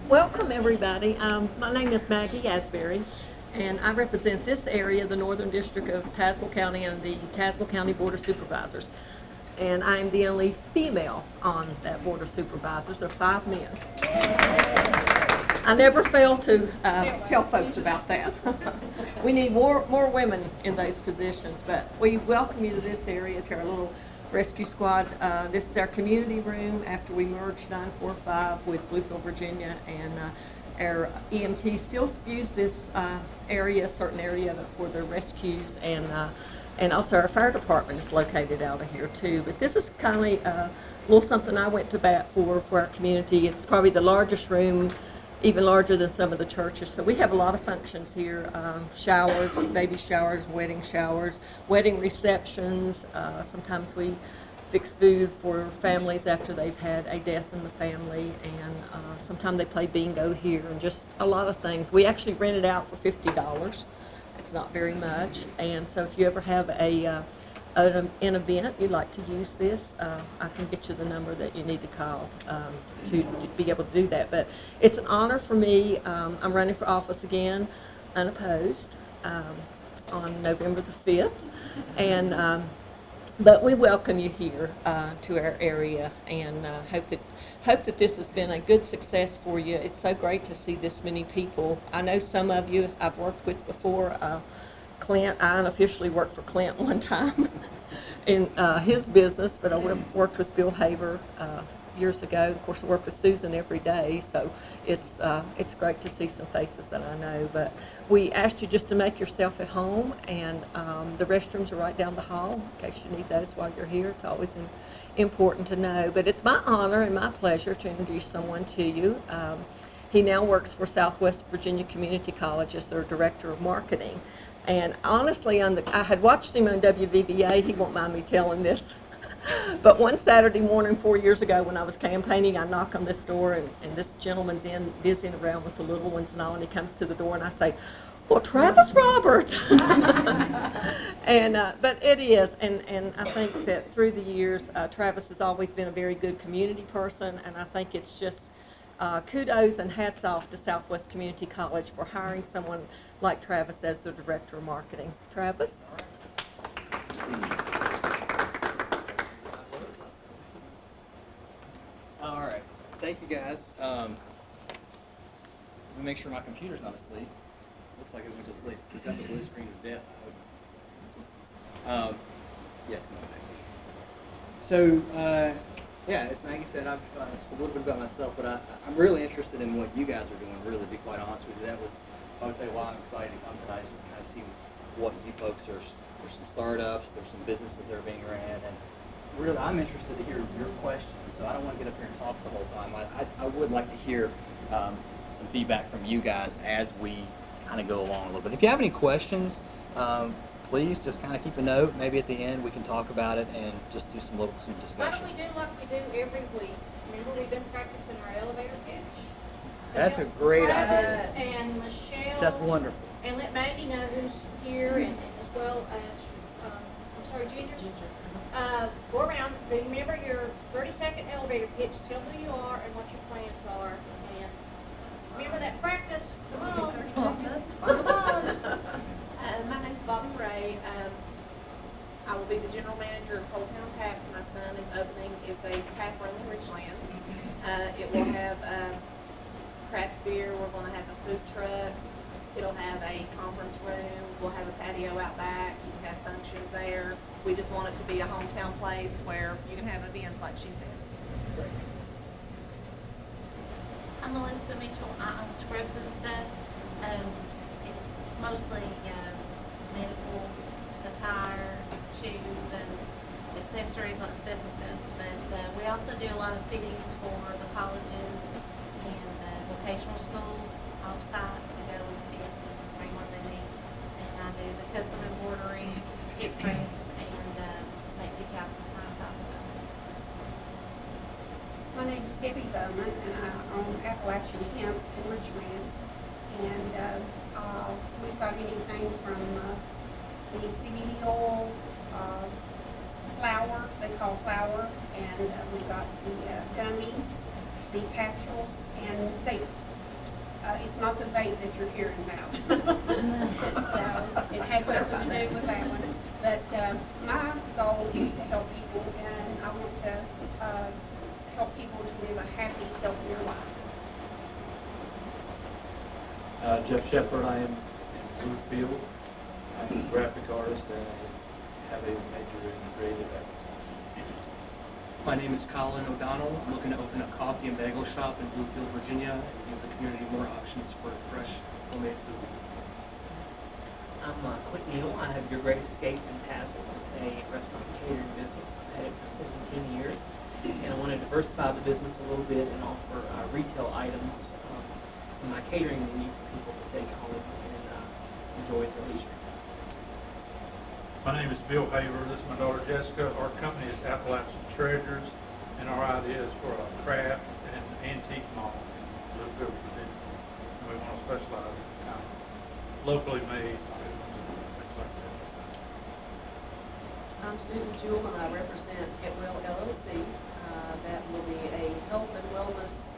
Welcome, everybody. My name is Maggie Asbury, and I represent this area, the Northern District of Tazewell County, and the Tazewell County Board of Supervisors. And I'm the only female on that Board of Supervisors of 5 men. I never fail to tell folks about that. We need more women in those positions, but we welcome you to this area, to our little rescue squad. This is our community room after we merged 945 with Bluefield, Virginia, and our EMTs still use this area, a certain area of it, for their rescues, and also our fire department is located out of here too. But this is kind of a little something I went to bat for our community. It's probably the largest room, even larger than some of the churches. So we have a lot of functions here, showers, baby showers, wedding receptions. Sometimes we fix food for families after they've had a death in the family, and sometimes they play bingo here, and just a lot of things. We actually rent it out for $50. It's not very much, and so if you ever have an event you'd like to use this, I can get you the number that you need to call to be able to do that. But it's an honor for me. I'm running for office again, unopposed, on November the 5th, and but we welcome you here to our area, and hope that this has been a good success for you. It's so great to see this many people. I know some of you I've worked with before. Clint, I unofficially worked for Clint one time in his business, but I worked with Bill Haver years ago. Of course, I work with Susan every day, so it's great to see some faces that I know. But we asked you just to make yourself at home, and the restrooms are right down the hall in case you need those while you're here. It's always important to know. But it's my honor and my pleasure to introduce someone to you. He now works for Southwest Virginia Community College as their Director of Marketing. And honestly, I had watched him on WVBA. He won't mind me telling this. But one Saturday morning 4 years ago when I was campaigning, I knock on this door, and this gentleman's in busying around with the little ones and all, and he comes to the door, and I say, "Well, Travis Roberts." But it is, and I think that through the years, Travis has always been a very good community person, and I think it's just kudos and hats off to Southwest Community College for hiring someone like Travis as the Director of Marketing. Travis? All right. Thank you, guys. Let me make sure my computer's not asleep. Looks like it went to sleep. We've got the blue screen to death, I hope. Yeah, it's going back. So, yeah, as Maggie said, I've just a little bit about myself, but I'm really interested in what you guys are doing, really, to be quite honest with you. That was, I would say, why I'm excited to come tonight, just to kind of see what you folks are. There's some startups, there's some businesses that are being ran, and really, I'm interested to hear your questions, so I don't want to get up here and talk the whole time. I would like to hear some feedback from you guys as we kind of go along a little bit. If you have any questions, please just kind of keep a note. Maybe at the end we can talk about it and just do some discussion. Why don't we do like we do every week? Remember, we've been practicing our elevator pitch? That's a great Travis idea. and Michelle. That's wonderful. And let Maggie know who's here, and as well as, I'm sorry, Ginger? Go around, remember your 30-second elevator pitch, tell who you are and what your plans are, and remember that practice, come on. 30 seconds. Come on. My name's Bobby Ray. I will be the general manager of Cold Town Taps. My son is opening, it's a tap room in Richlands. It will have craft beer, we're going to have a food truck, It'll have a conference room, we'll have a patio out back, you can have functions there. We just want it to be a hometown place where you can have events like she said. Great. I'm Melissa Mitchell. I own Scrubs and stuff. It's mostly medical, attire, shoes, and accessories like stethoscopes. But we also do a lot of fittings for the colleges and vocational schools off-site. We go and fit and bring what they need. And I do the custom embroidery, hip press, and make decals and signs also. My name's Debbie Bowman, and I own Appalachian Hemp in Richmond. And we've got anything from the CBD oil, flour, they call flour, and we've got the gummies, the capsules, and vape. It's not the vape that you're hearing about. So it has nothing to do with that one. But my goal is to help people, and I want to help people to live a happy, healthier life. Jeff Shepard, I am in Bluefield. I'm a graphic artist and I have a major in creative advertising. My name is Colin O'Donnell. I'm looking to open a coffee and bagel shop in Bluefield, Virginia, and give the community more options for fresh, homemade food. I'm Clint Neal. I have Your Great Escape in Tazewell. It's a restaurant catering business. I've had it for 17 years, and I want to diversify the business a little bit and offer retail items in my catering menu for people to take home and enjoy at their leisure. My name is Bill Haver. This is my daughter Jessica. Our company is Appalachian Treasures, and our idea is for a craft and antique mall in Bluefield, Virginia. And we want to specialize in kind of locally made items and things like that. I'm Susan Jewell, and I represent Getwell LLC. That will be a health and wellness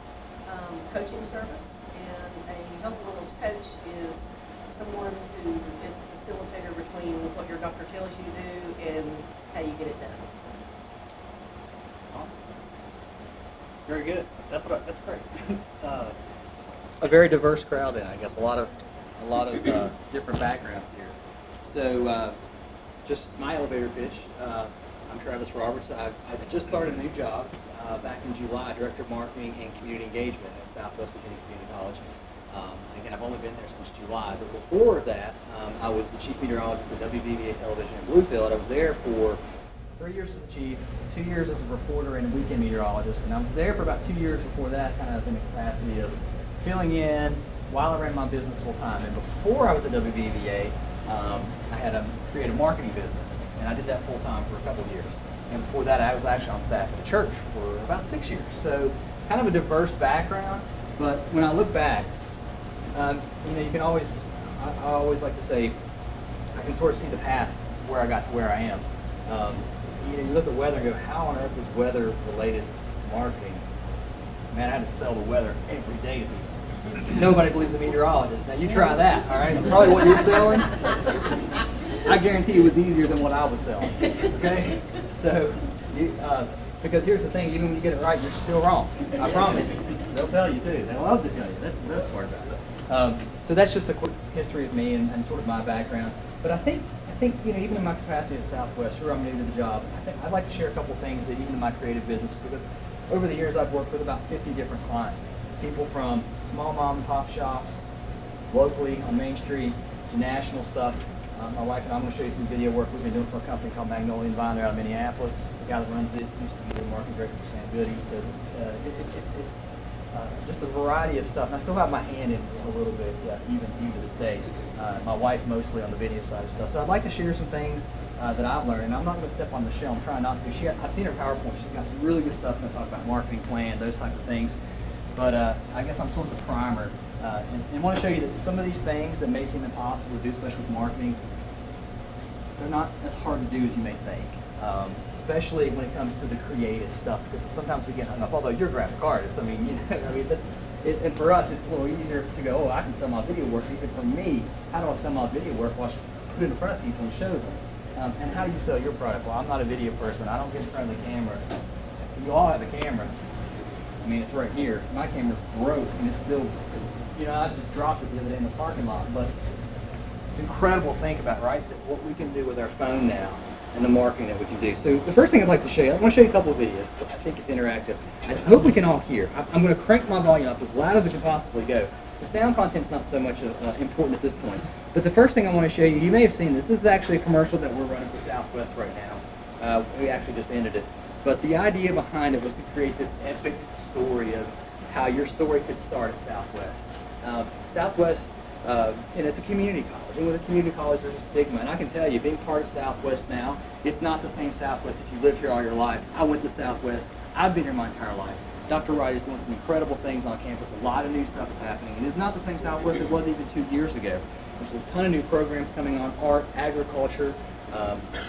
coaching service, and a health and wellness coach is someone who is the facilitator between what your doctor tells you to do and how you get it done. Awesome. Very good. That's great. A very diverse crowd, then I guess a lot of different backgrounds here. So, just my elevator pitch. I'm Travis Roberts. I just started a new job back in July, Director of Marketing and Community Engagement at Southwest Virginia Community College. Again, I've only been there since July, but before that, I was the chief meteorologist at WVVA Television in Bluefield. I was there for 3 years as the chief, 2 years as a reporter and a weekend meteorologist, and I was there for about 2 years before that, kind of in the capacity of filling in while I ran my business full time. And before I was at WVVA, I had a creative marketing business, and I did that full time for a couple of years. And before that, I was actually on staff at a church for about 6 years. So kind of a diverse background, but when I look back, you can always, I always like to say, I can sort of see the path where I got to where I am. You look at weather and go, how on earth is weather related to marketing? Man, I had to sell the weather every day to people. Nobody believes a meteorologist. Now you try that, all right? Probably what you're selling, I guarantee it was easier than what I was selling, okay? So, because here's the thing, even when you get it right, you're still wrong. I promise. They'll tell you too. They love to tell you. That's the best part about it. So that's just a quick history of me and sort of my background. But I think even in my capacity at Southwest, sure I'm new to the job, I'd like to share a couple things that even in my creative business, because over the years I've worked with about 50 different clients. People from small mom and pop shops, locally on Main Street, to national stuff. My wife and I'm going to show you some video work we've been doing for a company called Magnolia and Vine there out of Minneapolis. The guy that runs it used to be the marketing director for Sam Goody. So it's just a variety of stuff. And I still have my hand in a little bit, even to this day. My wife mostly on the video side of stuff. So I'd like to share some things that I've learned. And I'm not going to step on Michelle. I'm trying not to. I've seen her PowerPoint. She's got some really good stuff. I'm going to talk about marketing plan, those type of things. But I guess I'm sort of the primer. And want to show you that some of these things that may seem impossible to do, especially with marketing, they're not as hard to do as you may think. Especially when it comes to the creative stuff, because sometimes we get hung up. Although you're a graphic artist, that's it. And for us, it's a little easier to go, oh, I can sell my video work. Even for me, how do I sell my video work? Well, I should put it in front of people and show them. And how do you sell your product? Well, I'm not a video person. I don't get in front of the camera. You all have a camera. I mean, it's right here. My camera's broke, and it's still I just dropped it the other day in the parking lot, but it's incredible to think about, right? That what we can do with our phone now and the marketing that we can do. So the first thing I'd like to show you, I want to show you a couple of videos. I think it's interactive. I hope we can all hear. I'm going to crank my volume up as loud as it can possibly go. The sound content's not so much important at this point. But the first thing I want to show you, you may have seen this. This is actually a commercial that we're running for Southwest right now. We actually just ended it. But the idea behind it was to create this epic story of how your story could start at Southwest. Southwest, and it's a community college. And with a community college, there's a stigma. And I can tell you, being part of Southwest now, it's not the same Southwest if you lived here all your life. I went to Southwest. I've been here my entire life. Dr. Wright is doing some incredible things on campus. A lot of new stuff is happening. And it's not the same Southwest it was even 2 years ago. There's a ton of new programs coming on, art, agriculture.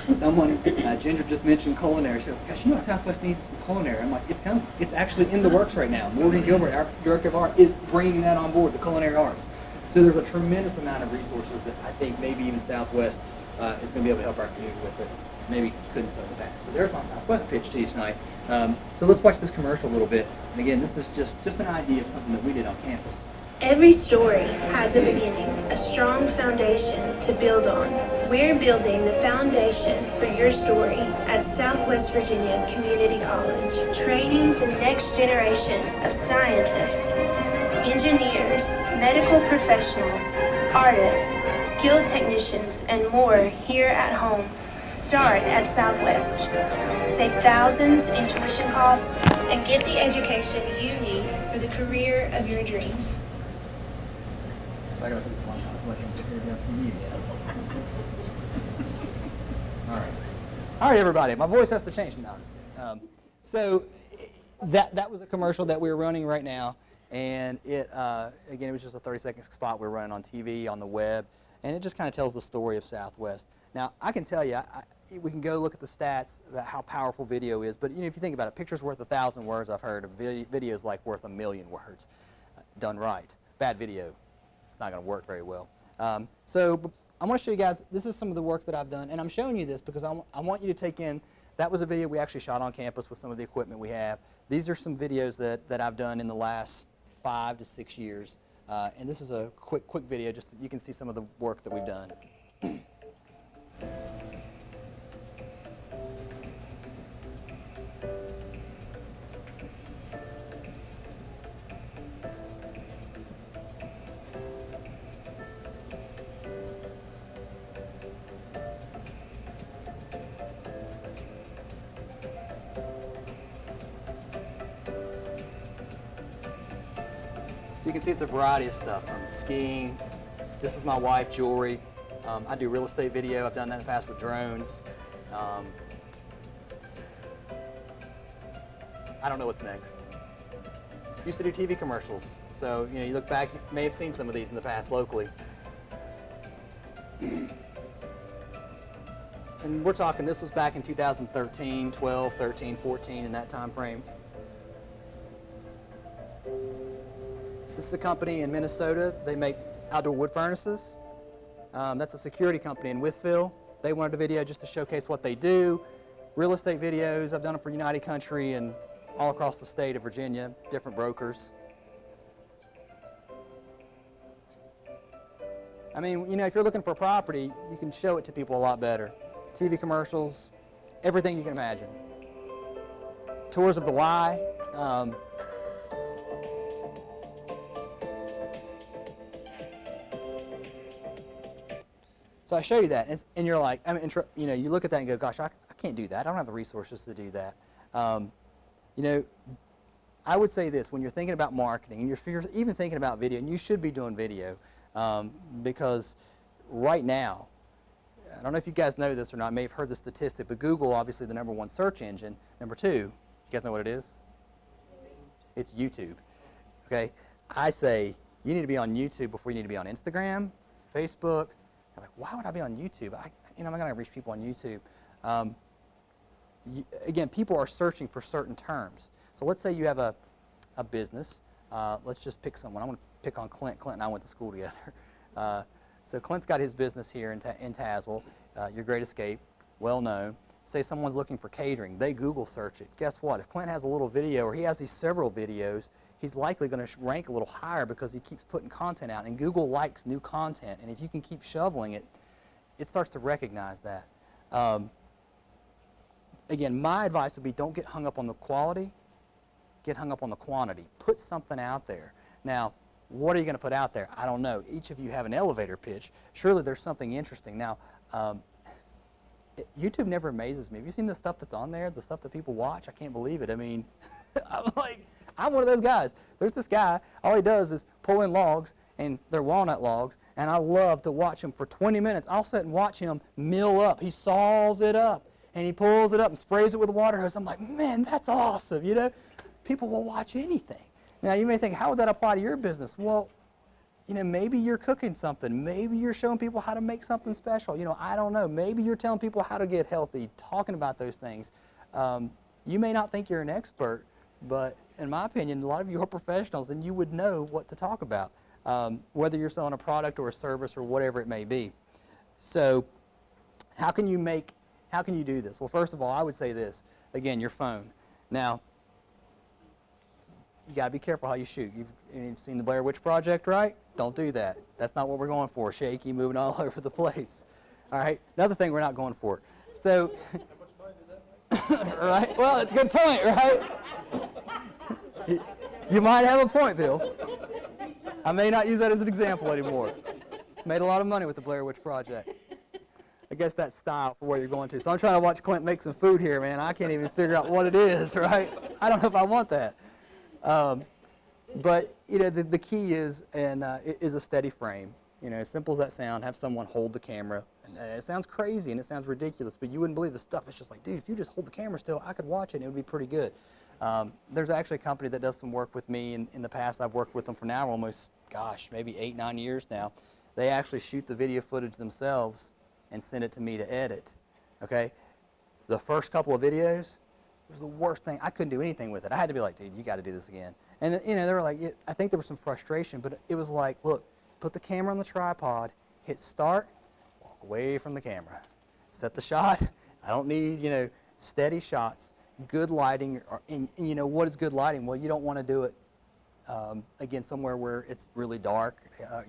Ginger just mentioned culinary. She said, gosh, you know what Southwest needs is culinary. I'm like, it's coming. It's actually in the works right now. Morgan Gilbert, our director of art, is bringing that on board, the culinary arts. So there's a tremendous amount of resources that I think maybe even Southwest is going to be able to help our community with it. Maybe couldn't so in the past. So there's my Southwest pitch to you tonight. So let's watch this commercial a little bit. And again, this is just an idea of something that we did on campus. Every story has a beginning, a strong foundation to build on. We're building the foundation for your story at Southwest Virginia Community College, training the next generation of scientists, engineers, medical professionals, artists, skilled technicians, and more here at home. Start at Southwest. Save thousands in tuition costs and get the education you need for the career of your dreams. So I gotta say this one time. All right, everybody. My voice has to change now. So that was a commercial that we're running right now, and it again, it was just a 30-second spot we're running on TV, on the web, and it just kind of tells the story of Southwest. Now, I can tell you, we can go look at the stats about how powerful video is, but if you think about it, picture's worth 1,000 words. I've heard of videos like worth 1,000,000 words, done right. Bad video, it's not going to work very well. So I want to show you guys, this is some of the work that I've done, and I'm showing you this because I want you to take in, that was a video we actually shot on campus with some of the equipment we have. These are some videos that I've done in the last 5 to 6 years, and this is a quick video just so you can see some of the work that we've done. So you can see it's a variety of stuff, from skiing. This is my wife, jewelry. I do real estate video. I've done that in the past with drones. I don't know what's next. Used to do TV commercials. So, you look back, you may have seen some of these in the past locally. And we're talking, this was back in 2013, 12, 13, 14, in that time frame. This is a company in Minnesota. They make outdoor wood furnaces. That's a security company in Wytheville. They wanted a video just to showcase what they do. Real estate videos, I've done them for United Country and all across the state of Virginia, different brokers. I mean, if you're looking for a property, you can show it to people a lot better. TV commercials, everything you can imagine. Tours of the Y. So I show you that, and you're like, you look at that and go, gosh, I can't do that. I don't have the resources to do that. I would say this, when you're thinking about marketing, and you're even thinking about video, and you should be doing video, because right now, I don't know if you guys know this or not, may have heard the statistic, but Google, obviously the #1 search engine. #2, you guys know what it is? It's YouTube. Okay? I say you need to be on YouTube before you need to be on Instagram, Facebook. You're like, why would I be on YouTube? I'm not going to reach people on YouTube. Again, people are searching for certain terms. So let's say you have a business. Let's just pick someone. I want to pick on Clint. Clint and I went to school together. So Clint's got his business here in Tazewell, Your Great Escape, well known. Say someone's looking for catering. They Google search it. Guess what? If Clint has a little video, or he has these several videos, he's likely going to rank a little higher because he keeps putting content out, and Google likes new content, and if you can keep shoveling it, it starts to recognize that. Again, my advice would be don't get hung up on the quality, get hung up on the quantity. Put something out there. Now, what are you going to put out there? I don't know. Each of you have an elevator pitch. Surely there's something interesting. Now, YouTube never amazes me. Have you seen the stuff that's on there, the stuff that people watch? I can't believe it. I mean, I'm one of those guys. There's this guy, all he does is pull in logs, and they're walnut logs, and I love to watch him for 20 minutes. I'll sit and watch him mill up. He saws it up, and he pulls it up and sprays it with a water hose. I'm like, man, that's awesome, you know? People will watch anything. Now, you may think, how would that apply to your business? Well, you know, maybe you're cooking something. Maybe you're showing people how to make something special. You know, I don't know. Maybe you're telling people how to get healthy, talking about those things. You may not think you're an expert, but in my opinion, a lot of you are professionals, and you would know what to talk about, whether you're selling a product or a service or whatever it may be. So how can you do this? Well, first of all, I would say this. Again, your phone. Now, you got to be careful how you shoot. You've seen the Blair Witch Project, right? Don't do that. That's not what we're going for. Shaky, moving all over the place. All right? Another thing, we're not going for. So, right? Well, it's a good point, right? You might have a point, Bill. I may not use that as an example anymore. Made a lot of money with the Blair Witch Project. I guess that's style for where you're going to. So I'm trying to watch Clint make some food here, man. I can't even figure out what it is, right? I don't know if I want that. But you know, the key is is a steady frame. You know, as simple as that sound, have someone hold the camera. And it sounds crazy and it sounds ridiculous, but you wouldn't believe the stuff. It's just like, dude, if you just hold the camera still, I could watch it and it would be pretty good. There's actually a company that does some work with me in the past. I've worked with them for now almost, gosh, maybe 8-9 years now. They actually shoot the video footage themselves and send it to me to edit. Okay? The first couple of videos, it was the worst thing. I couldn't do anything with it. I had to be like, dude, you got to do this again. And you know, they were like, I think there was some frustration, but it was like, look, put the camera on the tripod, hit start, walk away from the camera, set the shot. I don't need, you know, steady shots, good lighting. And you know, what is good lighting? Well, you don't want to do it again somewhere where it's really dark.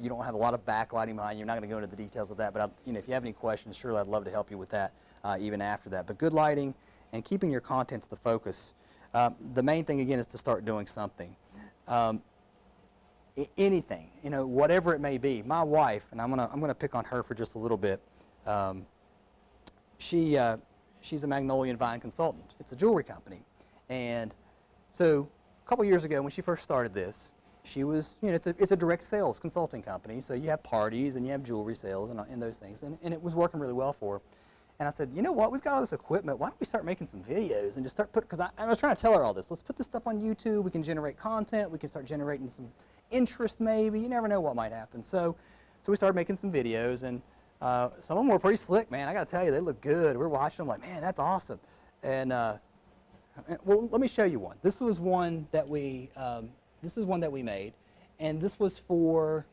You don't have a lot of backlighting behind you. You're not going to go into the details of that. But you know, if you have any questions, surely I'd love to help you with that even after that. But good lighting and keeping your contents the focus. The main thing again is to start doing something. Anything, you know, whatever it may be. My wife, and I'm gonna pick on her for just a little bit. She's a Magnolia and Vine consultant. It's a jewelry company, and so a couple years ago when she first started this, she was, you know, it's a direct sales consulting company. So you have parties and you have jewelry sales and those things, and it was working really well for her. And I said, you know what, we've got all this equipment. Why don't we start making some videos and just start because I was trying to tell her all this. Let's put this stuff on YouTube. We can generate content. We can start generating some interest maybe. You never know what might happen. So we started making some videos, and some of them were pretty slick, man. I got to tell you, they look good. We're watching them like, man, that's awesome. And well, let me show you one. This was one that we made, and this was for.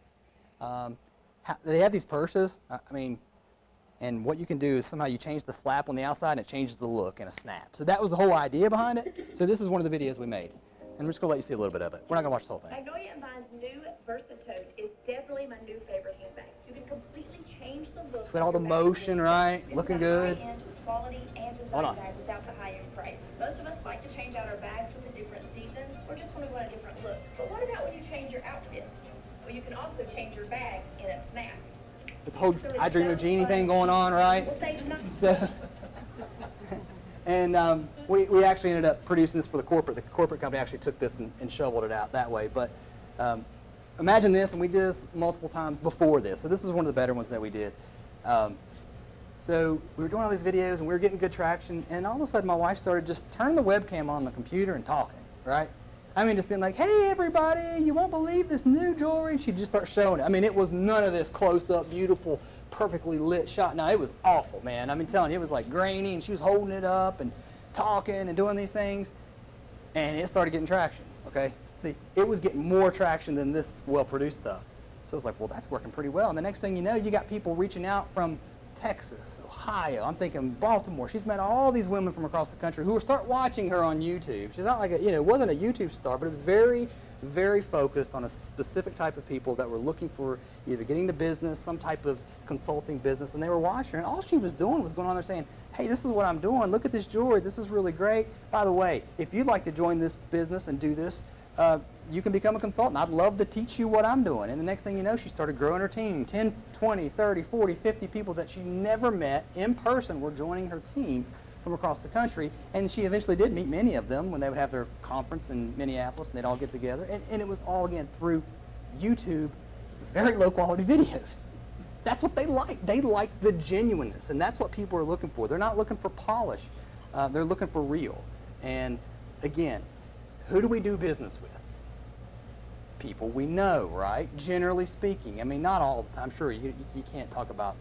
They have these purses. I mean. And what you can do is somehow you change the flap on the outside and it changes the look in a snap. So that was the whole idea behind it. So this is one of the videos we made. And I'm just going to let you see a little bit of it. We're not going to watch the whole thing. Magnolia and Vine's new Versatote is definitely my new favorite handbag. You can completely change the look. It's with all the motion, right? Looking good. High-end quality and design bag without the high-end price. Most of us like to change out our bags with the different seasons or just want to go on a different look. But what about when you change your outfit? Well, you can also change your bag in a snap. With the whole I Dream of Jeannie thing going on, right? We'll say tonight. So, and we actually ended up producing this for the corporate. The corporate company actually took this and shoveled it out that way. But imagine this, and we did this multiple times before this. So this is one of the better ones that we did. So we were doing all these videos, and we were getting good traction. And all of a sudden, my wife started just turning the webcam on the computer and talking, right? I mean, just being like, hey, everybody, you won't believe this new jewelry. And she'd just start showing it. I mean, it was none of this close-up, beautiful, perfectly lit shot. No, it was awful, man. I mean, telling you, it was like grainy, and she was holding it up and talking and doing these things. And it started getting traction, okay? See, it was getting more traction than this well-produced stuff. So it was like, well, that's working pretty well. And the next thing you know, you got people reaching out from Texas, Ohio, I'm thinking Baltimore. She's met all these women from across the country who will start watching her on YouTube. She's not like it wasn't a YouTube star, but it was very very focused on a specific type of people that were looking for either getting into business, some type of consulting business, and they were watching her, and all she was doing was going on there saying, hey, this is what I'm doing, look at this jewelry, this is really great. By the way, if you'd like to join this business and do this, you can become a consultant. I'd love to teach you what I'm doing. And the next thing you know, she started growing her team. 10, 20, 30, 40, 50 people that she never met in person were joining her team from across the country. And she eventually did meet many of them when they would have their conference in Minneapolis and they'd all get together. And it was all, again, through YouTube, very low quality videos. That's what they like. They like the genuineness. And that's what people are looking for. They're not looking for polish. They're looking for real. And again, who do we do business with? People we know, right? Generally speaking. I mean, not all the time. Sure, you can't talk about,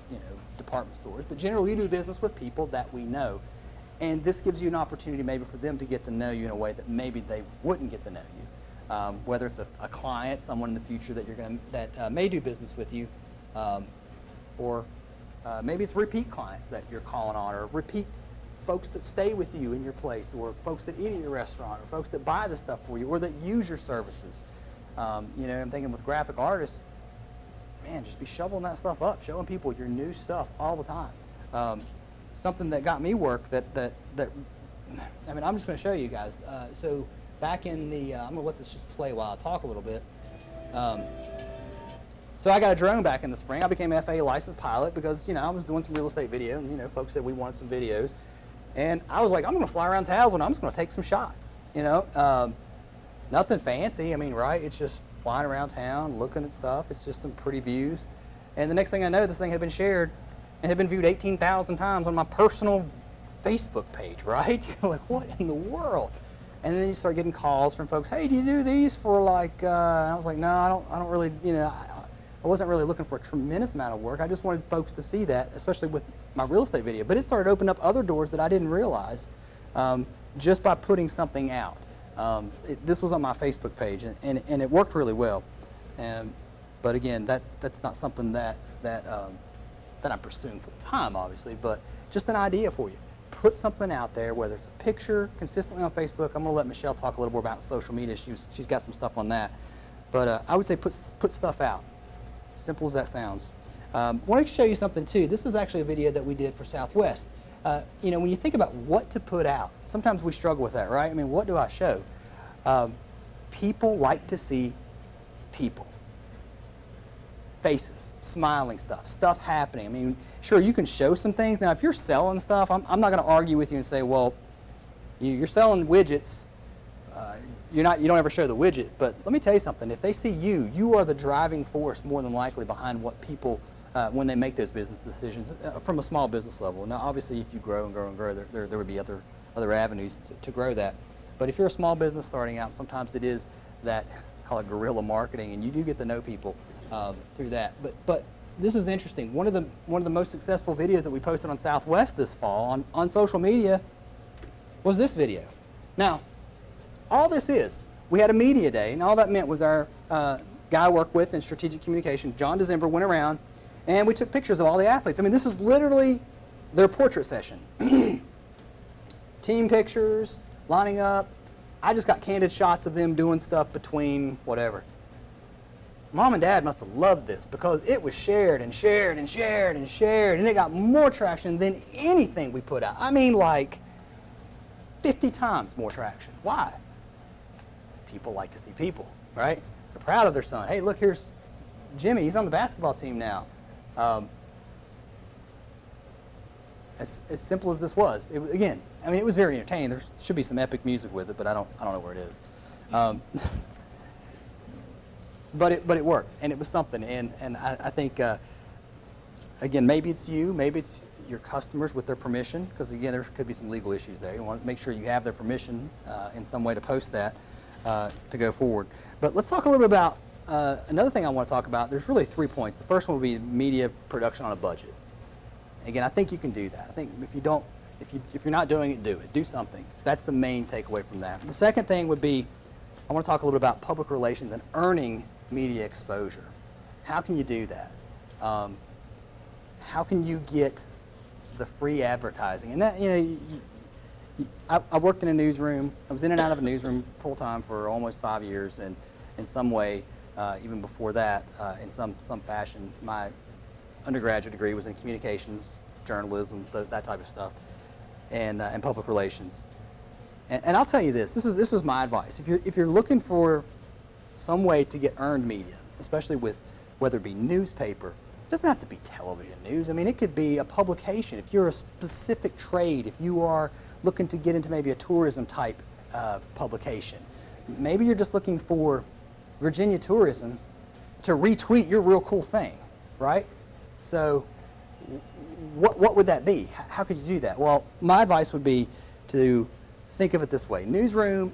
department stores, but generally we do business with people that we know. And this gives you an opportunity maybe for them to get to know you in a way that maybe they wouldn't get to know you. Whether it's a client, someone in the future that may do business with you, or maybe it's repeat clients that you're calling on, or repeat folks that stay with you in your place, or folks that eat at your restaurant, or folks that buy the stuff for you, or that use your services. I'm thinking with graphic artists, man, just be shoveling that stuff up, showing people your new stuff all the time. Something that got me work I'm just going to show you guys. So back in the, I'm going to let this just play while I talk a little bit. So I got a drone back in the spring. I became an FAA licensed pilot because, I was doing some real estate video, and, folks said we wanted some videos. And I was like, I'm going to fly around Tazewell and I'm just going to take some shots, Nothing fancy, right? It's just flying around town, looking at stuff. It's just some pretty views. And the next thing I know, this thing had been shared and had been viewed 18,000 times on my personal Facebook page, right? You're like, what in the world? And then you start getting calls from folks, hey, do you do these for and I was like, no, I don't really, I wasn't really looking for a tremendous amount of work. I just wanted folks to see that, especially with my real estate video. But it started opening up other doors that I didn't realize just by putting something out. This was on my Facebook page, and it worked really well. But again, that's not something that I'm pursuing for the time, obviously, but just an idea for you. Put something out there, whether it's a picture, consistently on Facebook. I'm going to let Michelle talk a little more about social media. She's got some stuff on that. But I would say put stuff out. Simple as that sounds. I want to show you something, too. This is actually a video that we did for Southwest. When you think about what to put out, sometimes we struggle with that, right? What do I show? People like to see people. Faces, smiling stuff happening. Sure, you can show some things. Now, if you're selling stuff, I'm not going to argue with you and say, well, you're selling widgets. You don't ever show the widget. But let me tell you something. If they see you, you are the driving force more than likely behind what people when they make those business decisions from a small business level. Now, obviously, if you grow and grow and grow, there would be other avenues to grow that. But if you're a small business starting out, sometimes it is that, call it guerrilla marketing, and you do get to know people through that. But this is interesting. One of the most successful videos that we posted on Southwest this fall on social media was this video. Now, all this is, we had a media day, and all that meant was our guy I work with in strategic communication, John December, went around, and we took pictures of all the athletes. This was literally their portrait session. Team pictures, lining up. I just got candid shots of them doing stuff between whatever. Mom and Dad must have loved this because it was shared and shared and shared and shared, and it got more traction than anything we put out. Like 50 times more traction. Why? People like to see people, right? They're proud of their son. Hey, look, here's Jimmy. He's on the basketball team now. As simple as this was, it was very entertaining. There should be some epic music with it, but I don't know where it is. But it worked, and it was something. And I think again, maybe it's you, maybe it's your customers with their permission, because again, there could be some legal issues there. You want to make sure you have their permission in some way to post that to go forward. But let's talk a little bit about another thing I want to talk about. There's really 3 points. The first one would be media production on a budget. Again, I think you can do that. I think if you're not doing it, do it. Do something. That's the main takeaway from that. The second thing would be, I want to talk a little bit about public relations and earning media exposure. How can you do that? How can you get the free advertising? And that, I worked in a newsroom. I was in and out of a newsroom full time for almost 5 years, and in some way, even before that, in some fashion. My undergraduate degree was in communications, journalism, that type of stuff, and public relations. And I'll tell you this is my advice. If you're looking for some way to get earned media, especially with whether it be newspaper, it doesn't have to be television news. I mean, it could be a publication. If you're a specific trade, if you are looking to get into maybe a tourism type publication, maybe you're just looking for Virginia tourism to retweet your real cool thing, right? So what would that be? How could you do that? Well, my advice would be to think of it this way. Newsroom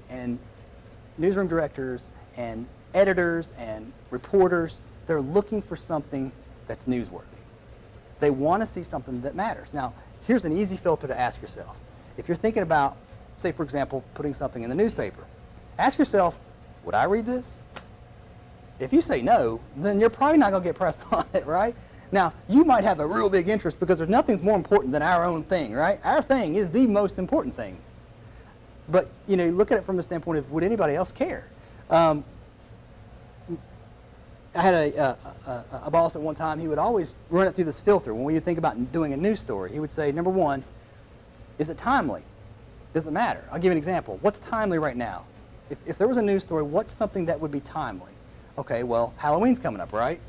directors and editors and reporters, they're looking for something that's newsworthy. They want to see something that matters. Now, here's an easy filter to ask yourself. If you're thinking about, say for example, putting something in the newspaper, ask yourself, would I read this? If you say no, then you're probably not going to get pressed on it, right? Now, you might have a real big interest because there's nothing's more important than our own thing, right? Our thing is the most important thing. But, you know, look at it from the standpoint of, would anybody else care? I had a boss at one time. He would always run it through this filter. When we would think about doing a news story, he would say, number one, is it timely? Does it matter? I'll give you an example. What's timely right now? If there was a news story, what's something that would be timely? Okay, well, Halloween's coming up, right?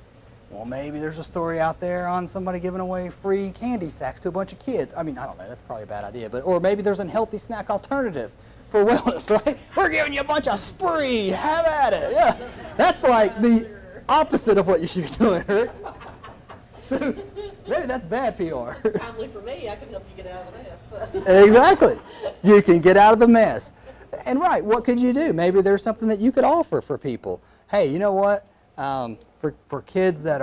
Well, maybe there's a story out there on somebody giving away free candy sacks to a bunch of kids. I mean, I don't know, that's probably a bad idea. Or maybe there's a healthy snack alternative for wellness, right? We're giving you a bunch of spree. Have at it. Yeah, that's like the opposite of what you should be doing, right? So maybe that's bad PR. Timely for me, I can help you get out of the mess. Exactly. You can get out of the mess. And right, what could you do? Maybe there's something that you could offer for people. Hey, you know what? For kids that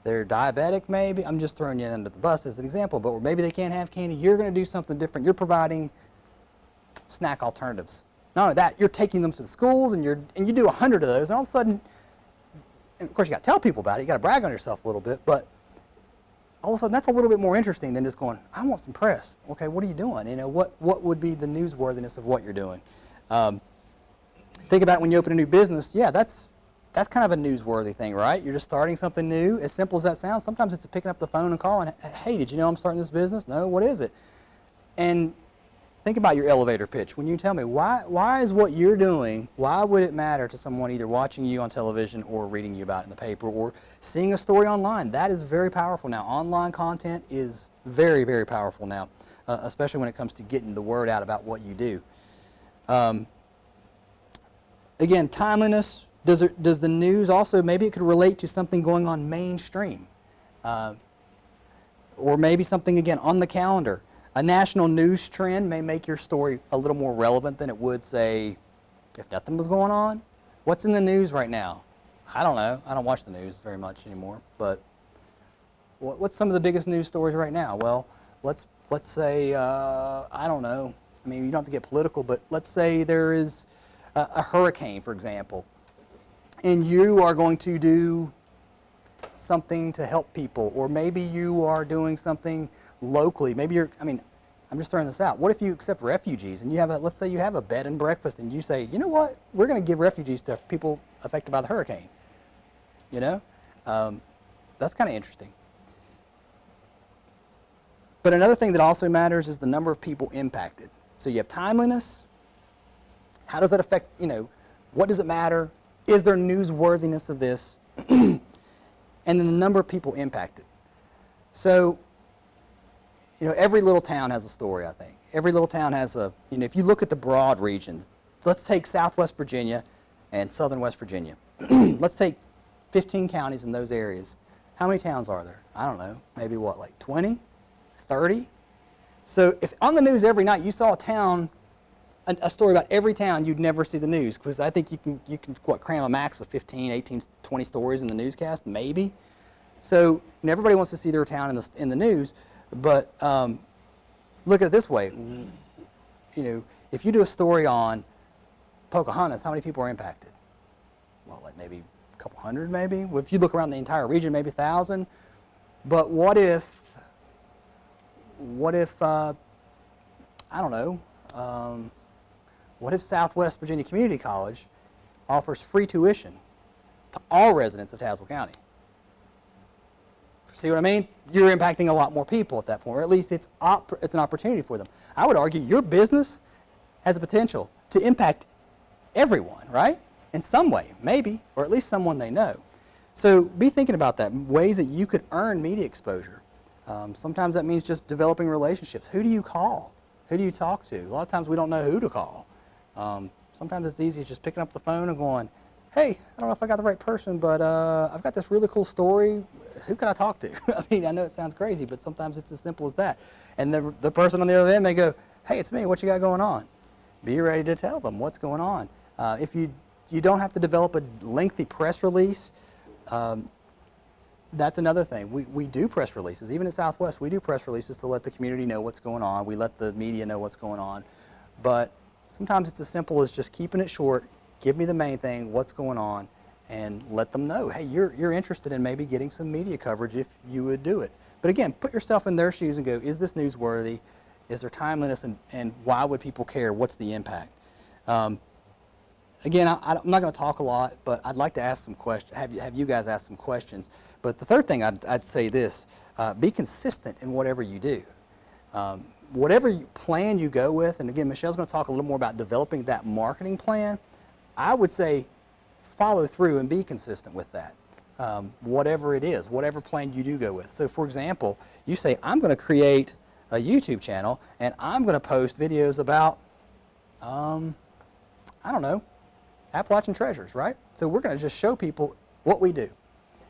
they're diabetic maybe, I'm just throwing you under the bus as an example, but maybe they can't have candy, you're going to do something different. You're providing snack alternatives. Not only that, you're taking them to the schools and you do 100 of those, and all of a sudden, and of course you got to tell people about it, you got to brag on yourself a little bit, but all of a sudden that's a little bit more interesting than just going, I want some press. Okay, what are you doing? You know, what would be the newsworthiness of what you're doing? Think about it when you open a new business. Yeah, that's kind of a newsworthy thing, right? You're just starting something new. As simple as that sounds, sometimes it's picking up the phone and calling, hey, did you know I'm starting this business? No, what is it? And think about your elevator pitch. When you tell me, why is what you're doing, why would it matter to someone either watching you on television or reading you about it in the paper or seeing a story online? That is very powerful now. Online content is very, very powerful now, especially when it comes to getting the word out about what you do. Again, timeliness. Does the news also, maybe it could relate to something going on mainstream, or maybe something, again, on the calendar. A national news trend may make your story a little more relevant than it would, say, if nothing was going on. What's in the news right now? I don't know. I don't watch the news very much anymore, but what's some of the biggest news stories right now? Well, let's say, I don't know. I mean, you don't have to get political, but let's say there is a hurricane, for example, and you are going to do something to help people, or maybe you are doing something locally. Maybe I'm just throwing this out. What if you accept refugees and you have let's say you have a bed and breakfast and you say, you know what, we're going to give refugees to people affected by the hurricane. You know, that's kind of interesting. But another thing that also matters is the number of people impacted. So you have timeliness. How does that affect, you know, what does it matter? Is there newsworthiness of this? And then the number of people impacted. So, you know, every little town has a story, I think. Every little town has if you look at the broad regions, let's take Southwest Virginia and Southern West Virginia. Let's take 15 counties in those areas. How many towns are there? I don't know, maybe what, like 20, 30? So if on the news every night you saw a story about every town, you'd never see the news, because I think you can cram a max of 15, 18, 20 stories in the newscast, maybe. So everybody wants to see their town in the news, but look at it this way. You know, if you do a story on Pocahontas, how many people are impacted? Well, like maybe a couple hundred, maybe. Well, if you look around the entire region, maybe 1,000. But what if I don't know, what if Southwest Virginia Community College offers free tuition to all residents of Tazewell County. See what I mean? You're impacting a lot more people at that point, or at least it's an opportunity for them. I would argue your business has the potential to impact everyone, right? In some way, maybe, or at least someone they know. So be thinking about that, ways that you could earn media exposure. Sometimes that means just developing relationships. Who do you call? Who do you talk to? A lot of times we don't know who to call. Sometimes it's easy as just picking up the phone and going, hey, I don't know if I got the right person, but I've got this really cool story. Who can I talk to? I mean, I know it sounds crazy, but sometimes it's as simple as that. And the person on the other end may go, hey, it's me. What you got going on? Be ready to tell them what's going on. If you don't have to develop a lengthy press release, that's another thing. We do press releases. Even at Southwest, we do press releases to let the community know what's going on. We let the media know what's going on. But sometimes it's as simple as just keeping it short, give me the main thing, what's going on, and let them know, hey, you're interested in maybe getting some media coverage if you would do it. But again, put yourself in their shoes and go, is this newsworthy? Is there timeliness, and why would people care? What's the impact? Again, I'm not going to talk a lot, but I'd like to ask some questions, have you guys ask some questions. But the third thing I'd say this, be consistent in whatever you do. Whatever plan you go with, and again, Michelle's going to talk a little more about developing that marketing plan, I would say follow through and be consistent with that. Whatever it is, whatever plan you do go with. So for example, you say, I'm going to create a YouTube channel and I'm going to post videos about, I don't know, Appalachian treasures, right? So we're going to just show people what we do.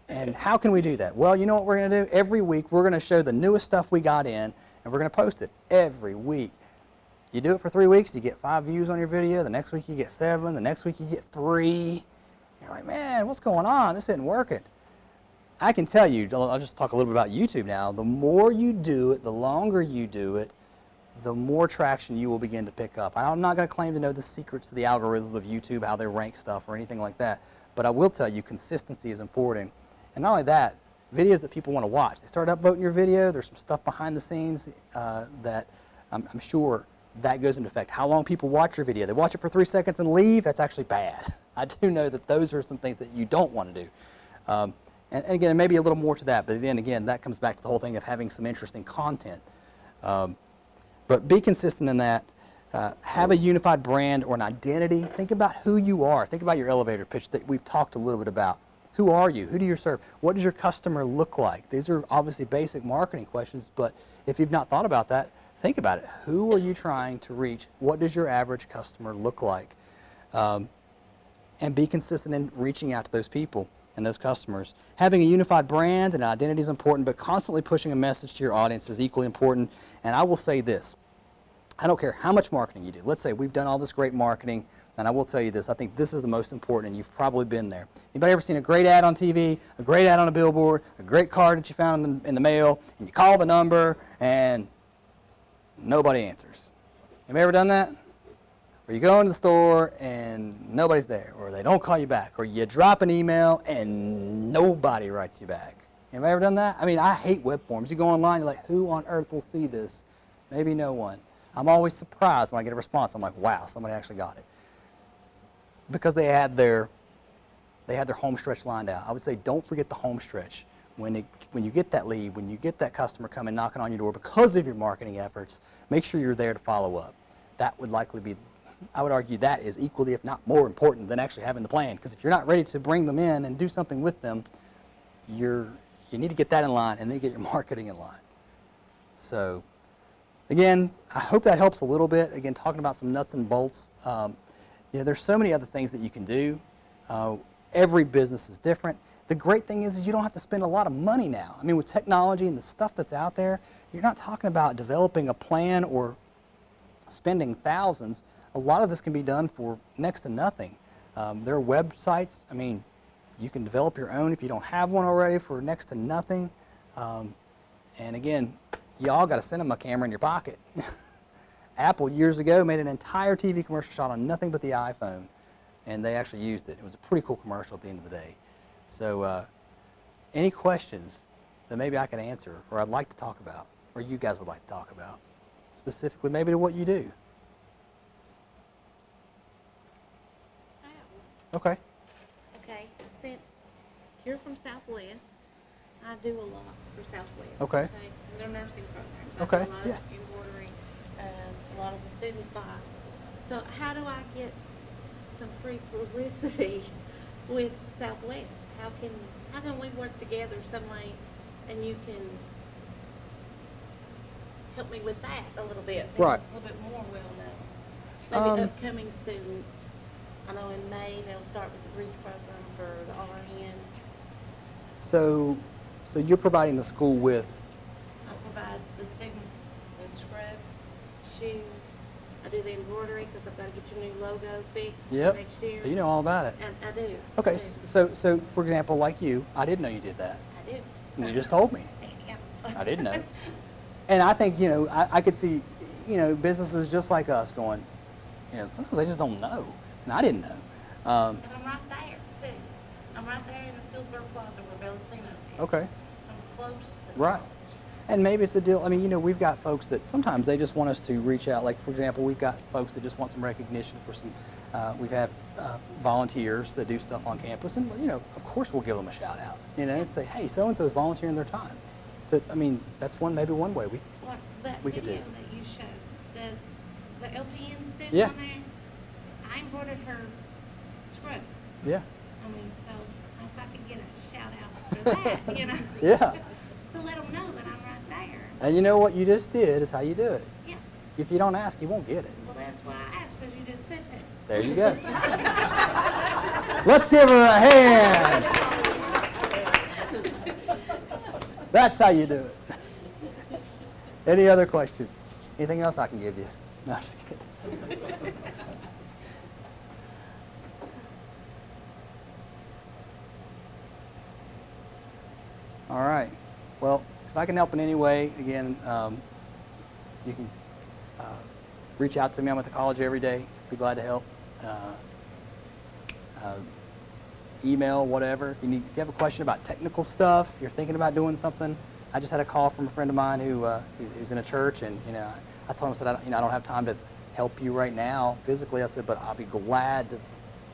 And how can we do that? Well, you know what we're going to do? Every week we're going to show the newest stuff we got in, and we're going to post it every week. You do it for 3 weeks, you get 5 views on your video. The next week you get 7. The next week you get 3. You're like, man, what's going on? This isn't working. I can tell you, I'll just talk a little bit about YouTube now. The more you do it, the longer you do it, the more traction you will begin to pick up. I'm not going to claim to know the secrets of the algorithm of YouTube, how they rank stuff or anything like that, but I will tell you consistency is important. And not only that, videos that people want to watch. They start upvoting your video, there's some stuff behind the scenes that I'm sure that goes into effect. How long people watch your video. They watch it for 3 seconds and leave, that's actually bad. I do know that those are some things that you don't want to do. And again, maybe a little more to that, but then again, that comes back to the whole thing of having some interesting content. But be consistent in that. Have a unified brand or an identity. Think about who you are. Think about your elevator pitch that we've talked a little bit about. Who are you? Who do you serve? What does your customer look like? These are obviously basic marketing questions, but if you've not thought about that, think about it. Who are you trying to reach? What does your average customer look like? And be consistent in reaching out to those people and those customers. Having a unified brand and identity is important, but constantly pushing a message to your audience is equally important. And I will say this, I don't care how much marketing you do. Let's say we've done all this great marketing, and I will tell you this, I think this is the most important, and you've probably been there. Anybody ever seen a great ad on TV, a great ad on a billboard, a great card that you found in the mail, and you call the number, and nobody answers? Have you ever done that? Or you go into the store and nobody's there, or they don't call you back, or you drop an email and nobody writes you back. Have you ever done that? I mean, I hate web forms. You go online, you're like, who on earth will see this? Maybe no one. I'm always surprised when I get a response. I'm like, wow, somebody actually got it. Because they had their home stretch lined out. I would say don't forget the home stretch. When you get that lead, when you get that customer coming knocking on your door because of your marketing efforts, make sure you're there to follow up. That would likely be, I would argue that is equally, if not more important than actually having the plan. Because if you're not ready to bring them in and do something with them, you need to get that in line and then get your marketing in line. So again, I hope that helps a little bit. Again, talking about some nuts and bolts. There's so many other things that you can do. Every business is different. The great thing is you don't have to spend a lot of money now. I mean, with technology and the stuff that's out there, you're not talking about developing a plan or spending thousands. A lot of this can be done for next to nothing. There are websites, I mean, you can develop your own if you don't have one already for next to nothing. And again, y'all got a cinema camera in your pocket. Apple years ago made an entire TV commercial shot on nothing but the iPhone, and they actually used it. It was a pretty cool commercial at the end of the day. So any questions that maybe I can answer or I'd like to talk about or you guys would like to talk about, specifically maybe to what you do? Okay. Okay, since you're from Southwest, I do a lot for Southwest. Okay. And their nursing programs. Okay, I do a lot yeah. of embroidery. A lot of the students buy. So how do I get some free publicity with Southwest? How can we work together some way, and you can help me with that a little bit? Maybe Right. A little bit more well known. Maybe Um, upcoming students. I know in May they'll start with the REACH program for the RN. So you're providing the school with, I provide the students with scrubs, shoes. I do the embroidery because I've got to get your new logo fixed yep, next year. so you know all about it. And I do. Okay, I do. so for example, like you, I didn't know you did that. I do. And you just told me. Yeah. I didn't know. And I think, I could see, businesses just like us going, sometimes they just don't know. And I didn't know. And I'm right there, too. I'm right there in the Stillsburg Plaza where Bellacino's is. Okay. So I'm close to the Right. college. And maybe it's a deal. I mean, we've got folks that sometimes they just want us to reach out. Like, for example, we've got folks that just want some recognition for some, we've had volunteers that do stuff on campus. And, of course we'll give them a shout out, say, hey, so-and-so's volunteering their time. So, I mean, that's maybe one way Like that we could video do. that you showed, the LPN student Yeah. on there, I embroidered her scrubs. Yeah. I mean, so if I could get a shout out for that, Yeah. to let them know that I'm right there. And you know what you just did is how you do it. Yeah. If you don't ask, you won't get it. Well, that's why I asked, because you just said that. There you go. Let's give her a hand. That's how you do it. Any other questions? Anything else I can give you? No, I'm just kidding. All right. Well, if I can help in any way, again, you can reach out to me. I'm at the college every day. Be glad to help. Email, whatever. If you have a question about technical stuff, you're thinking about doing something. I just had a call from a friend of mine who's in a church, and I told him, I said, I don't have time to help you right now physically. I said, but I'll be glad to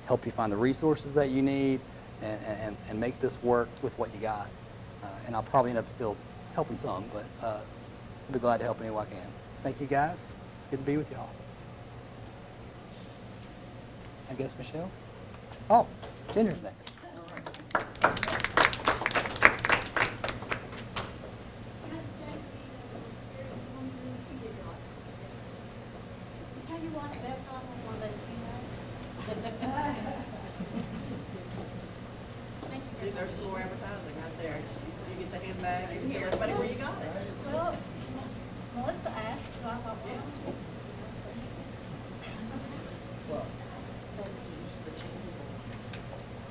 help you find the resources that you need and make this work with what you got. And I'll probably end up still helping some, but I'll be glad to help any way I can. Thank you, guys. Good to be with y'all. I guess Michelle? Oh, Ginger's next. Tell you what, that problem one of those peanuts. Thank you. See, there's some more advertising right there. You get the handbag and tell everybody where you got it. Well, Melissa asked, so I thought, well.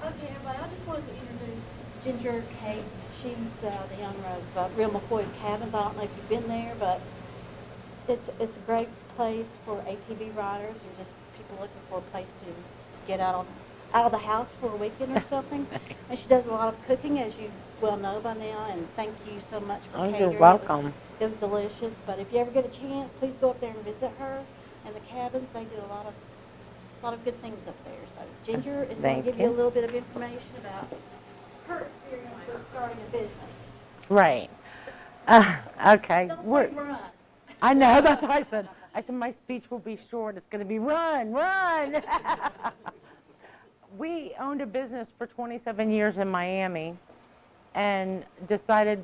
Okay, everybody, I just wanted to introduce Ginger Cates. She's the owner of Real McCoy Cabins. I don't know if you've been there, but it's a great place for ATV riders and just people looking for a place to get out of the house for a weekend or something. And she does a lot of cooking, as you well know by now, and thank you so much for catering. You're welcome. It was delicious, but if you ever get a chance, please go up there and visit her and the cabins. They do a lot of good things up there. So Ginger is going to give you a little bit of information about her experience with starting a business. Right. Okay. Don't say run. I know, that's what I said. I said my speech will be short. It's going to be run, run. We owned a business for 27 years in Miami and decided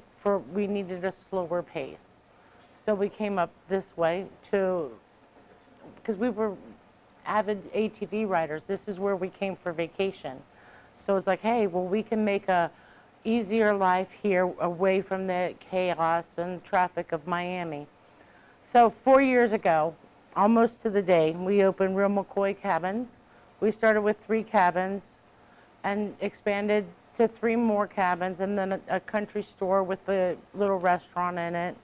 we needed a slower pace. So we came up this way because we were avid ATV riders. This is where we came for vacation. So it's like, hey, well, we can make a easier life here away from the chaos and traffic of Miami. So 4 years ago, almost to the day, we opened Real McCoy Cabins. We started with 3 cabins and expanded to 3 more cabins, and then a country store with a little restaurant in it,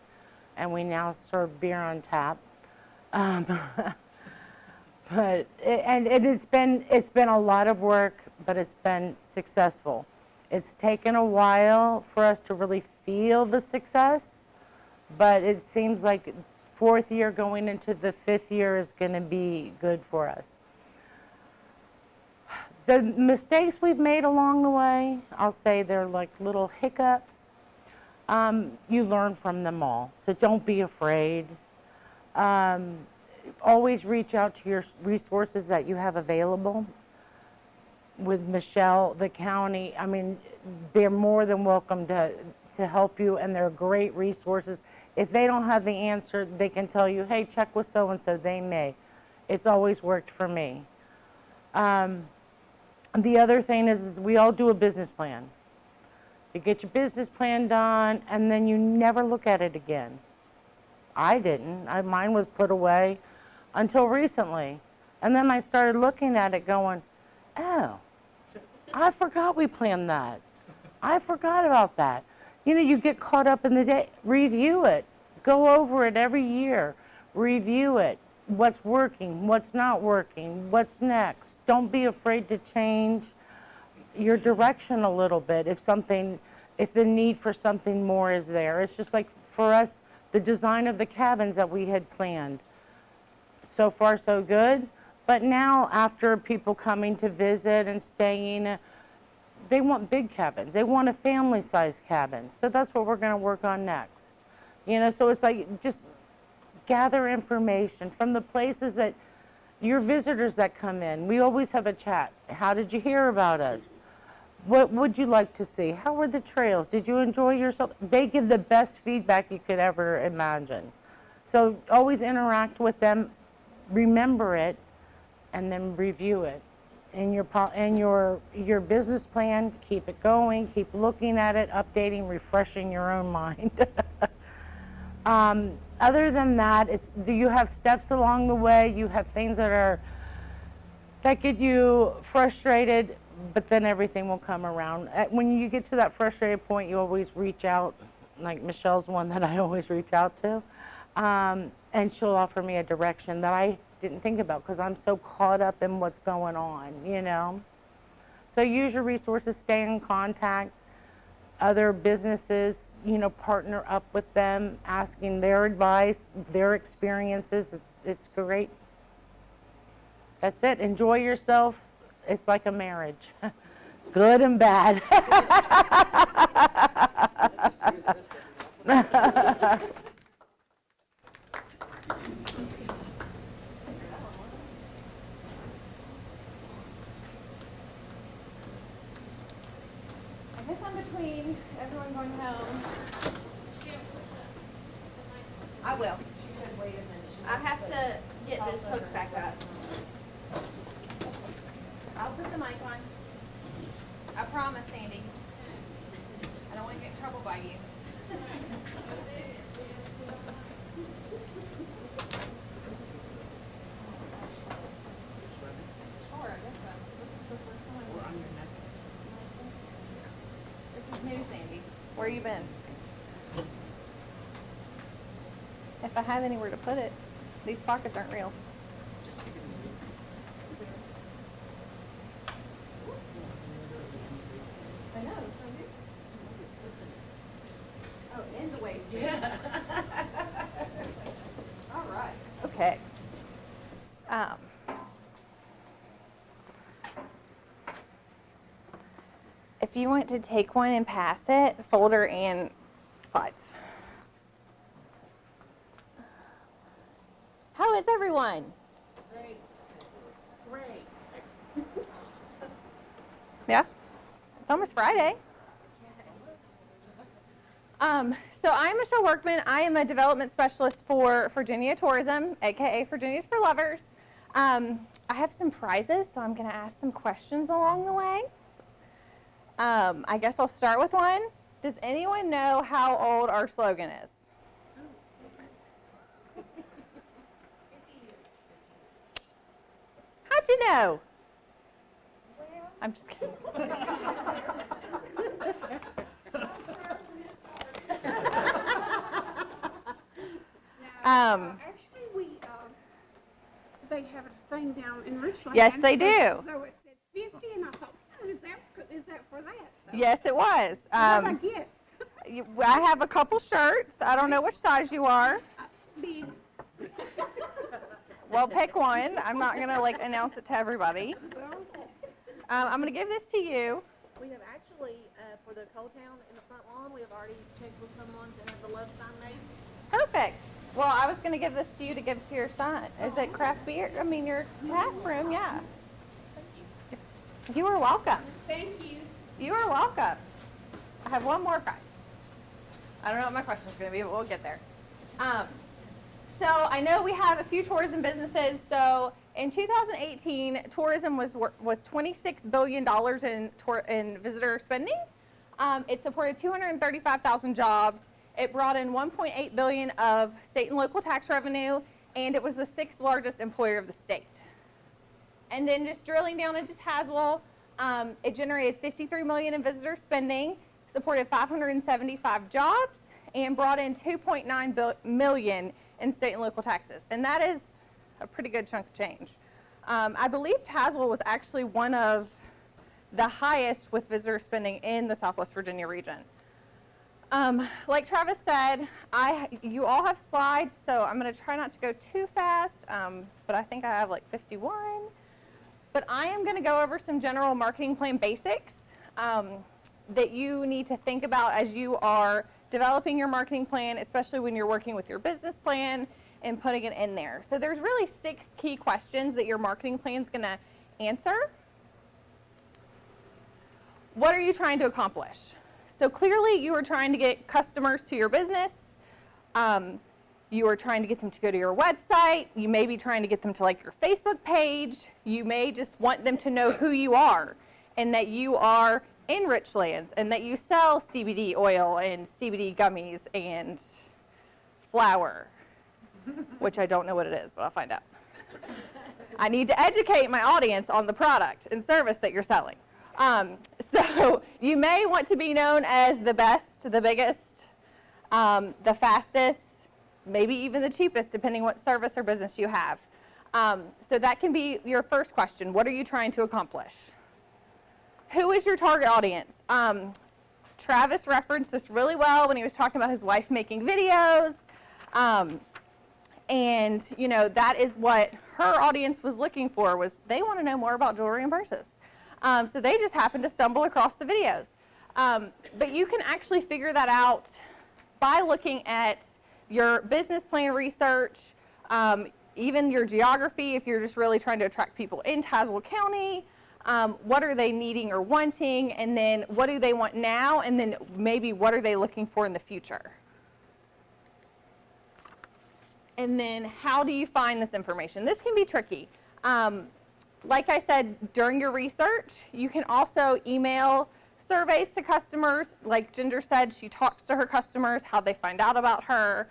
and we now serve beer on tap. But it's been a lot of work, but it's been successful. It's taken a while for us to really feel the success, but it seems like 4th year going into the 5th year is going to be good for us. The mistakes we've made along the way, I'll say they're like little hiccups. You learn from them all, so don't be afraid. Always reach out to your resources that you have available. With Michelle, the county, I mean, they're more than welcome to help you, and they're great resources. If they don't have the answer, they can tell you, hey, check with so-and-so, they may. It's always worked for me. The other thing is we all do a business plan. You get your business plan done, and then you never look at it again. I didn't. Mine was put away until recently. And then I started looking at it going, oh, I forgot we planned that. I forgot about that. You know, you get caught up in the day. Review it. Go over it every year. Review it. What's working, what's not working, what's next. Don't be afraid to change your direction a little bit if the need for something more is there. It's just like for us, the design of the cabins that we had planned. So far, so good. But now, after people coming to visit and staying, they want big cabins. They want a family-sized cabin. So that's what we're going to work on next. You know, so it's like just gather information from the places that your visitors that come in. We always have a chat. How did you hear about us? What would you like to see? How were the trails? Did you enjoy yourself? They give the best feedback you could ever imagine. So always interact with them, remember it, and then review it. In your business plan, keep it going, keep looking at it, updating, refreshing your own mind. Other than that, you have steps along the way. You have things that get you frustrated, but then everything will come around. When you get to that frustrated point, you always reach out. Like Michelle's one that I always reach out to, and she'll offer me a direction that I didn't think about because I'm so caught up in what's going on, you know. So use your resources, stay in contact. Other businesses, you know, partner up with them, asking their advice, their experiences. It's great. That's it. Enjoy yourself. It's like a marriage, good and bad. I guess I'm between everyone going home. I will. She said, wait a minute. I have to get this hooked back up. I'll put the mic on. I promise, Sandy. I don't want to get in trouble by you. Sure, I guess so. This is the first time. This is new, Sandy. Where you been? If I have anywhere to put it, these pockets aren't real. I know, it's so good. Oh, in the waist. Yeah. All right. Okay. If you want to take one and pass it, folder and slides. How is everyone? Great. Great. Yeah? It's almost Friday. So I'm Michelle Workman. I am a development specialist for Virginia Tourism, aka Virginia's for Lovers. I have some prizes, so I'm going to ask some questions along the way. I guess I'll start with one. Does anyone know how old our slogan is? How'd you know? I'm just kidding. Actually, they have a thing down in Richland. Yes, they do. So it said 50, and I thought, oh, is that for that? So, Yes, it was. what did I get? I have a couple shirts. I don't know which size you are. Big. Well, pick one. I'm not going to announce it to everybody. I'm going to give this to you. We have actually, for the Cold Town in the front lawn, we have already checked with someone to have the love sign made. Perfect. Well, I was going to give this to you to give to your son. Is it craft beer? I mean, your tap room, yeah. Thank you. You are welcome. Thank you. You are welcome. I have one more prize. I don't know what my question is going to be, but we'll get there. So I know we have a few tourism businesses. So in 2018, tourism was $26 billion in visitor spending. It supported 235,000 jobs. It brought in $1.8 billion of state and local tax revenue, and it was the 6th largest employer of the state. And then just drilling down into Tazewell, it generated $53 million in visitor spending, supported 575 jobs, and brought in $2.9 million in state and local taxes. And that is a pretty good chunk of change. I believe Tazewell was actually one of the highest with visitor spending in the Southwest Virginia region. Like Travis said, you all have slides, so I'm going to try not to go too fast, but I think I have like 51. But I am going to go over some general marketing plan basics that you need to think about as you are developing your marketing plan, especially when you're working with your business plan and putting it in there. So there's really 6 key questions that your marketing plan is going to answer. What are you trying to accomplish? So clearly you are trying to get customers to your business. You are trying to get them to go to your website. You may be trying to get them to like your Facebook page. You may just want them to know who you are and that you are in Richlands and that you sell CBD oil and CBD gummies and flour, which I don't know what it is, but I'll find out. I need to educate my audience on the product and service that you're selling. So you may want to be known as the best, the biggest, the fastest, maybe even the cheapest, depending what service or business you have. So that can be your first question. What are you trying to accomplish? Who is your target audience? Travis referenced this really well when he was talking about his wife making videos. And, you know, that is what her audience was looking for, was they want to know more about jewelry and purses. So they just happened to stumble across the videos. But you can actually figure that out by looking at your business plan research, even your geography if you're just really trying to attract people in Tazewell County. What are they needing or wanting, and then what do they want now, and then maybe what are they looking for in the future. And then how do you find this information? This can be tricky. Like I said, during your research, you can also email surveys to customers. Like Ginger said, she talks to her customers, how they find out about her.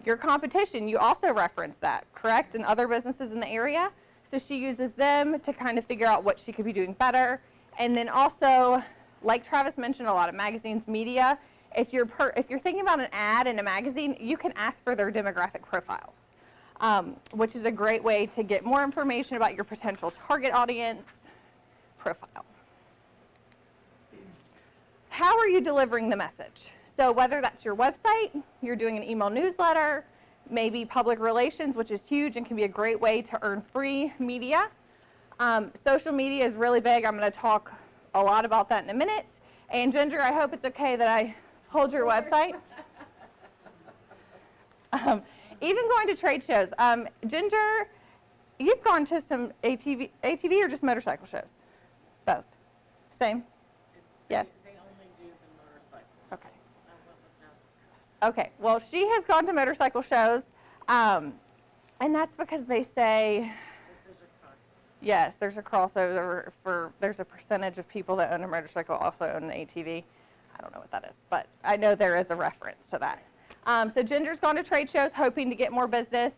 Your competition, you also reference that, correct? And other businesses in the area. So she uses them to kind of figure out what she could be doing better. And then also, like Travis mentioned, a lot of magazines, media. If you're thinking about an ad in a magazine, you can ask for their demographic profiles. Which is a great way to get more information about your potential target audience profile. How are you delivering the message? So whether that's your website, you're doing an email newsletter, maybe public relations, which is huge and can be a great way to earn free media. Social media is really big. I'm going to talk a lot about that in a minute. And Ginger, I hope it's okay that I hold your website. Even going to trade shows. Ginger, you've gone to some ATV or just motorcycle shows? Both. Same? Yes? They only do the motorcycle. Okay. Okay, well, she has gone to motorcycle shows, and that's because they say, yes, there's a crossover there's a percentage of people that own a motorcycle also own an ATV. I don't know what that is, but I know there is a reference to that. So Ginger's gone to trade shows hoping to get more business.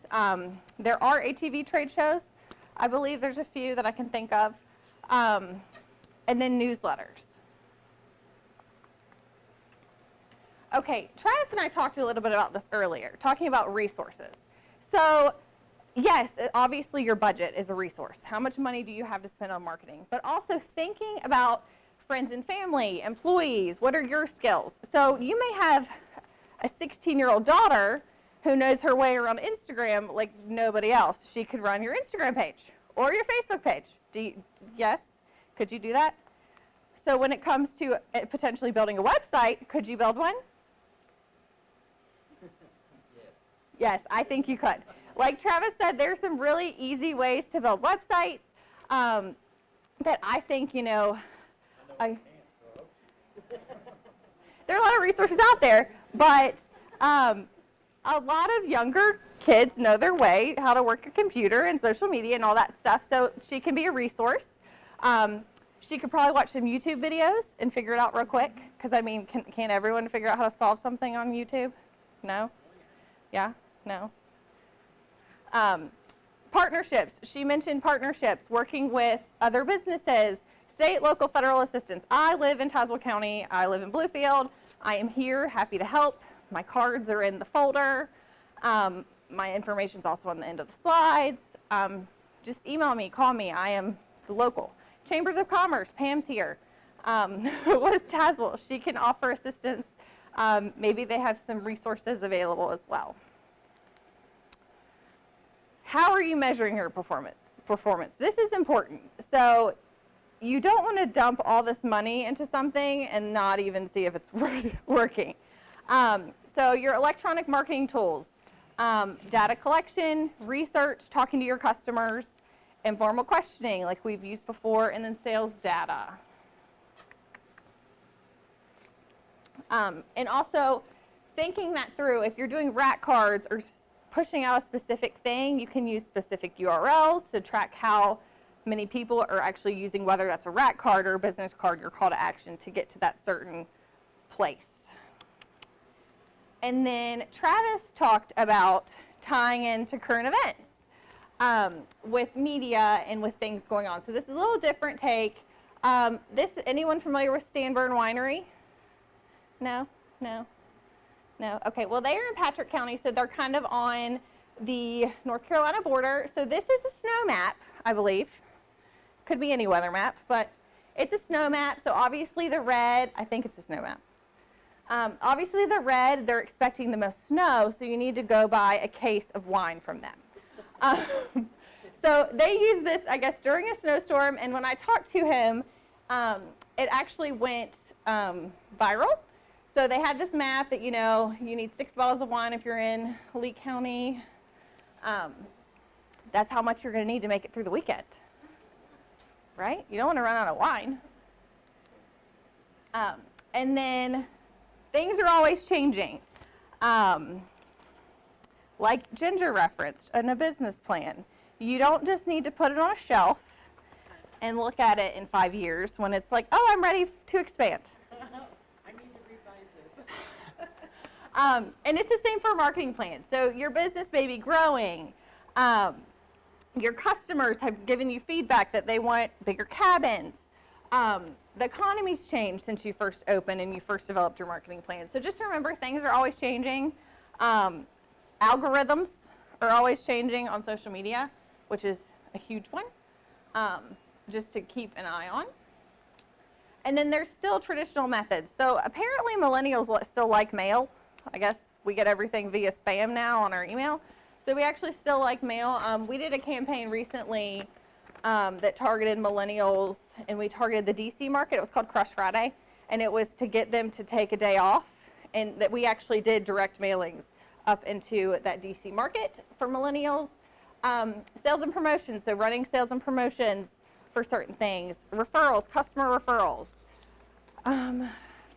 There are ATV trade shows. I believe there's a few that I can think of. And then newsletters. Okay, Travis and I talked a little bit about this earlier, talking about resources. So yes, obviously your budget is a resource. How much money do you have to spend on marketing? But also thinking about friends and family, employees, what are your skills? So you may have a 16-year-old daughter who knows her way around Instagram like nobody else. She could run your Instagram page or your Facebook page Yes? Could you do that? So when it comes to potentially building a website, could you build one? Yes, I think you could. Like Travis said, there's some really easy ways to build websites that I think, you know, there are a lot of resources out there, but a lot of younger kids know their way, how to work a computer and social media and all that stuff, so she can be a resource. She could probably watch some YouTube videos and figure it out real quick, because I mean, can everyone figure out how to solve something on YouTube? No? Yeah? No? Partnerships. She mentioned partnerships, working with other businesses, state, local, federal assistance. I live in Tazewell County. I live in Bluefield. I am here, happy to help. My cards are in the folder. My information's also on the end of the slides. Just email me, call me. I am the local. Chambers of Commerce, Pam's here. With Tazewell, she can offer assistance. Maybe they have some resources available as well. How are you measuring your performance? This is important. So you don't want to dump all this money into something and not even see if it's working. So your electronic marketing tools, data collection, research, talking to your customers, informal questioning like we've used before, and then sales data. And also thinking that through, if you're doing rack cards or pushing out a specific thing, you can use specific URLs to track how many people are actually using, whether that's a rack card or a business card, your call to action to get to that certain place. And then Travis talked about tying into current events with media and with things going on. So this is a little different take. Anyone familiar with Stanburn Winery? No? No? No? Okay, well they are in Patrick County, so they're kind of on the North Carolina border. So this is a snow map, I believe. Could be any weather map, but it's a snow map. So obviously the red, I think it's a snow map. Obviously the red, they're expecting the most snow, so you need to go buy a case of wine from them. So they use this, I guess, during a snowstorm, and when I talked to him, it actually went viral. So they had this map that, you know, you need 6 bottles of wine if you're in Lee County. That's how much you're going to need to make it through the weekend, right? You don't want to run out of wine. And then things are always changing. Like Ginger referenced in a business plan. You don't just need to put it on a shelf and look at it in 5 years when it's like, oh, I'm ready to expand. And it's the same for a marketing plan. So your business may be growing. Your customers have given you feedback that they want bigger cabins. The economy's changed since you first opened and you first developed your marketing plan. So just remember, things are always changing. Algorithms are always changing on social media, which is a huge one, just to keep an eye on. And then there's still traditional methods. So apparently millennials still like mail. I guess we get everything via spam now on our email. So we actually still like mail. We did a campaign recently that targeted millennials, and we targeted the DC market. It was called Crush Friday, and it was to get them to take a day off, and that we actually did direct mailings up into that DC market for millennials. Sales and promotions, so running sales and promotions for certain things. Referrals, customer referrals.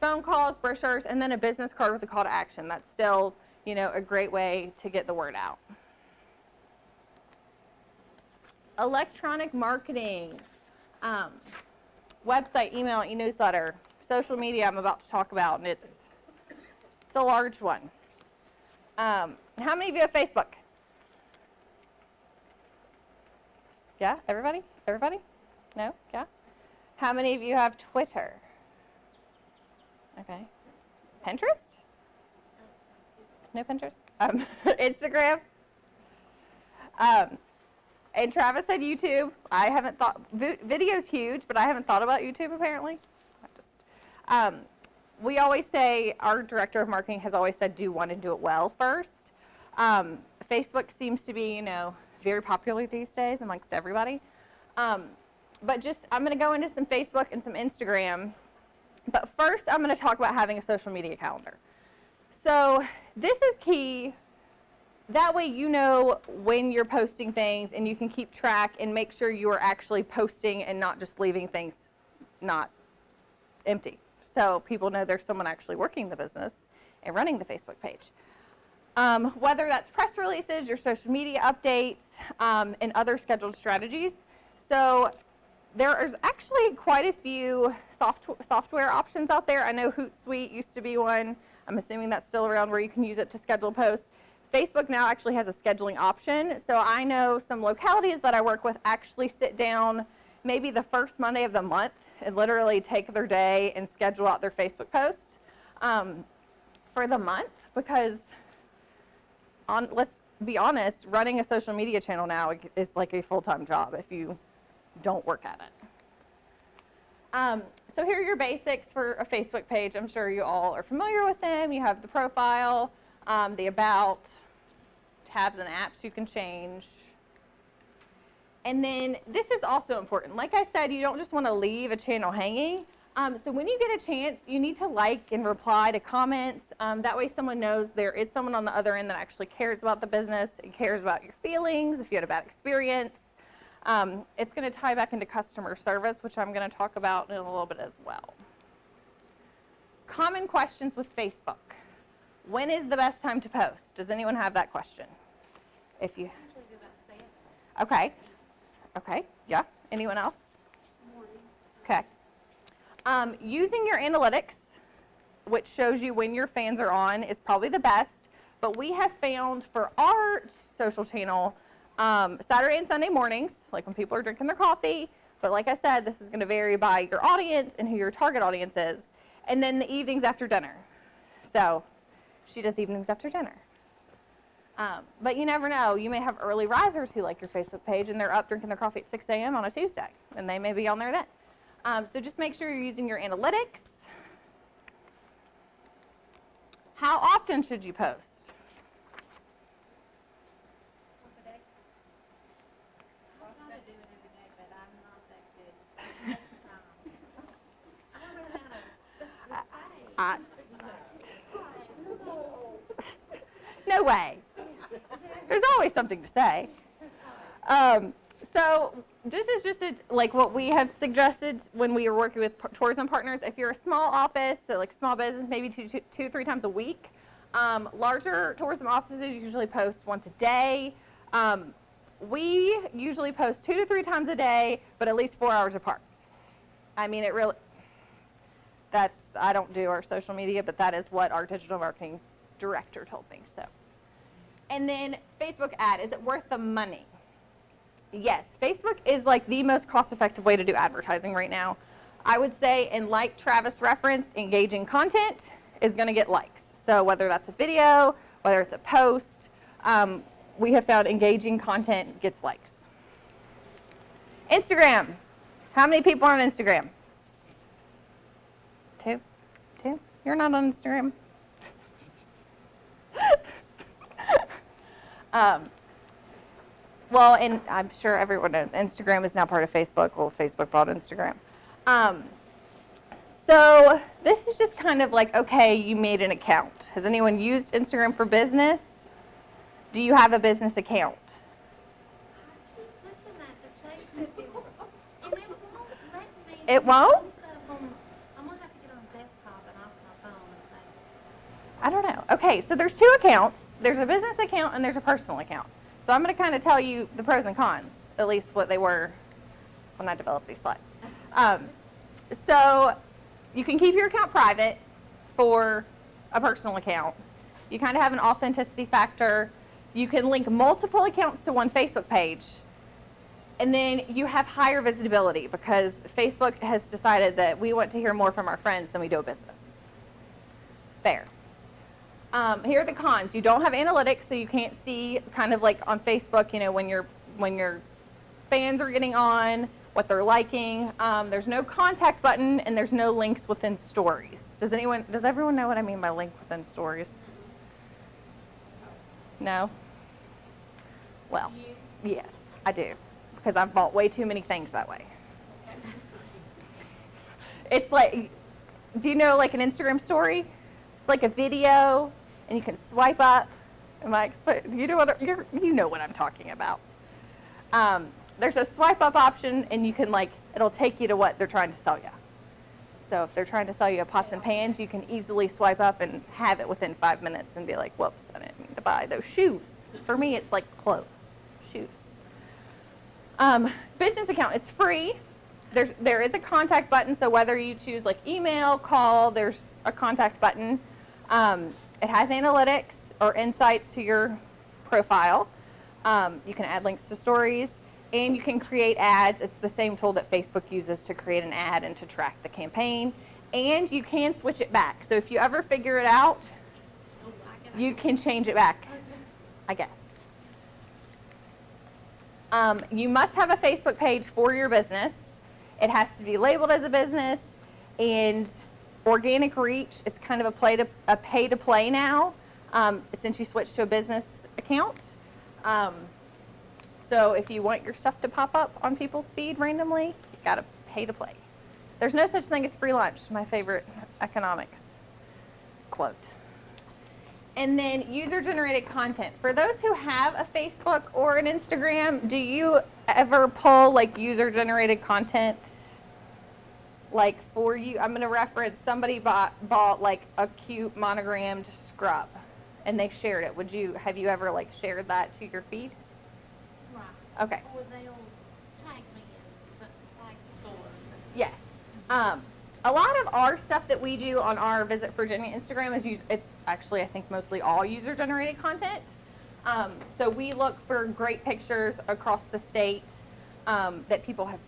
Phone calls, brochures, and then a business card with a call to action. That's still, you know, a great way to get the word out. Electronic marketing, website, email, e-newsletter, social media I'm about to talk about, and it's a large one. How many of you have Facebook? Yeah, everybody? Everybody? No? Yeah? How many of you have Twitter? Okay. Pinterest? No Pinterest? Instagram? And Travis said YouTube. I haven't thought, video's huge, but I haven't thought about YouTube apparently. We always say, our director of marketing has always said, do one and do it well first. Facebook seems to be, you know, very popular these days amongst everybody. but I'm going to go into some Facebook and some Instagram. But first, I'm going to talk about having a social media calendar. So this is key. That way you know when you're posting things and you can keep track and make sure you are actually posting and not just leaving things not empty. So people know there's someone actually working the business and running the Facebook page. Whether that's press releases, your social media updates, and other scheduled strategies. So there is actually quite a few software options out there. I know Hootsuite used to be one. I'm assuming that's still around where you can use it to schedule posts. Facebook now actually has a scheduling option. So I know some localities that I work with actually sit down maybe the first Monday of the month and literally take their day and schedule out their Facebook post for the month, because let's be honest, running a social media channel now is like a full-time job if you don't work at it. So here are your basics for a Facebook page. I'm sure you all are familiar with them. You have the profile, the about, tabs and apps you can change. And then this is also important. Like I said, you don't just want to leave a channel hanging. So when you get a chance, you need to like and reply to comments. That way someone knows there is someone on the other end that actually cares about the business and cares about your feelings if you had a bad experience. It's going to tie back into customer service, which I'm going to talk about in a little bit as well. Common questions with Facebook. When is the best time to post? Does anyone have that question? If you Okay. Okay. Yeah. Anyone else? Okay. Using your analytics, which shows you when your fans are on, is probably the best. But we have found for our social channel, Saturday and Sunday mornings, like when people are drinking their coffee. But like I said, this is going to vary by your audience and who your target audience is. And then the evenings after dinner. So she does evenings after dinner. But you never know. You may have early risers who like your Facebook page and they're up drinking their coffee at 6 a.m. on a Tuesday. And they may be on there then. So just make sure you're using your analytics. How often should you post? No way. There's always something to say. So this is just like what we have suggested when we are working with tourism partners. If you're a small office, so like small business, maybe two, 3 times a week. Larger tourism offices usually post once a day. We usually post 2 to 3 times a day, but at least 4 hours apart. I mean, I don't do our social media, but that is what our digital marketing director told me. So, and then Facebook ad, is it worth the money? Yes, Facebook is like the most cost-effective way to do advertising right now. I would say, and like Travis referenced, engaging content is going to get likes. So whether that's a video, whether it's a post, we have found engaging content gets likes. Instagram. How many people are on Instagram? 2? You're not on Instagram? Well, and I'm sure everyone knows Instagram is now part of Facebook. Well, Facebook bought Instagram. So this is just kind of like, okay, you made an account. Has anyone used Instagram for business? Do you have a business account? It won't? I'm going to have to get on the desktop and off my phone. I don't know. Okay, so there's 2 accounts. There's a business account and there's a personal account. So I'm going to kind of tell you the pros and cons, at least what they were when I developed these slides. So you can keep your account private for a personal account. You kind of have an authenticity factor. You can link multiple accounts to one Facebook page. And then you have higher visibility because Facebook has decided that we want to hear more from our friends than we do a business. Fair. Here are the cons. You don't have analytics, so you can't see kind of like on Facebook, you know, when your fans are getting on, what they're liking. There's no contact button and there's no links within stories. Does everyone know what I mean by link within stories? No? Well, yes, I do, because I've bought way too many things that way. It's like, do you know like an Instagram story? It's like a video, and you can swipe up. You know what I'm talking about. There's a swipe up option, and you can it'll take you to what they're trying to sell you. So if they're trying to sell you a pots and pans, you can easily swipe up and have it within 5 minutes and be like, whoops, I didn't mean to buy those shoes. For me, it's like clothes, shoes. Business account, it's free. There is a contact button, so whether you choose like email, call, there's a contact button. It has analytics or insights to your profile. You can add links to stories, and you can create ads. It's the same tool that Facebook uses to create an ad and to track the campaign. And you can switch it back. So if you ever figure it out, you can change it back, I guess. You must have a Facebook page for your business. It has to be labeled as a business, and organic reach, it's kind of a pay to play now, since you switched to a business account. So if you want your stuff to pop up on people's feed randomly, you gotta pay to play. There's no such thing as free lunch, my favorite economics quote. And then user-generated content. For those who have a Facebook or an Instagram, do you ever pull like user-generated content? Like for you, I'm gonna reference somebody bought like a cute monogrammed scrub, and they shared it. Have you ever like shared that to your feed? Right. Okay. Or they'll tag me in like stores. Yes. A lot of our stuff that we do on our Visit Virginia Instagram it's actually, I think, mostly all user-generated content. So we look for great pictures across the state that people have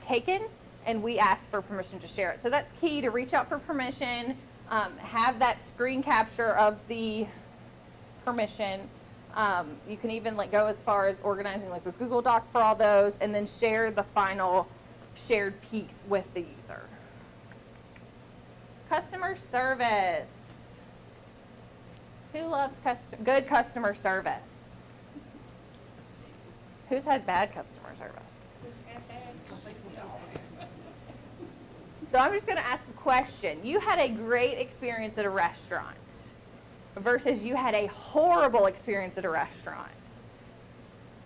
taken, and we ask for permission to share it. So that's key, to reach out for permission, have that screen capture of the permission. You can even go as far as organizing like a Google Doc for all those, and then share the final shared piece with the user. Customer service. Who loves good customer service? Who's had bad customer service? So I'm just going to ask a question. You had a great experience at a restaurant versus you had a horrible experience at a restaurant.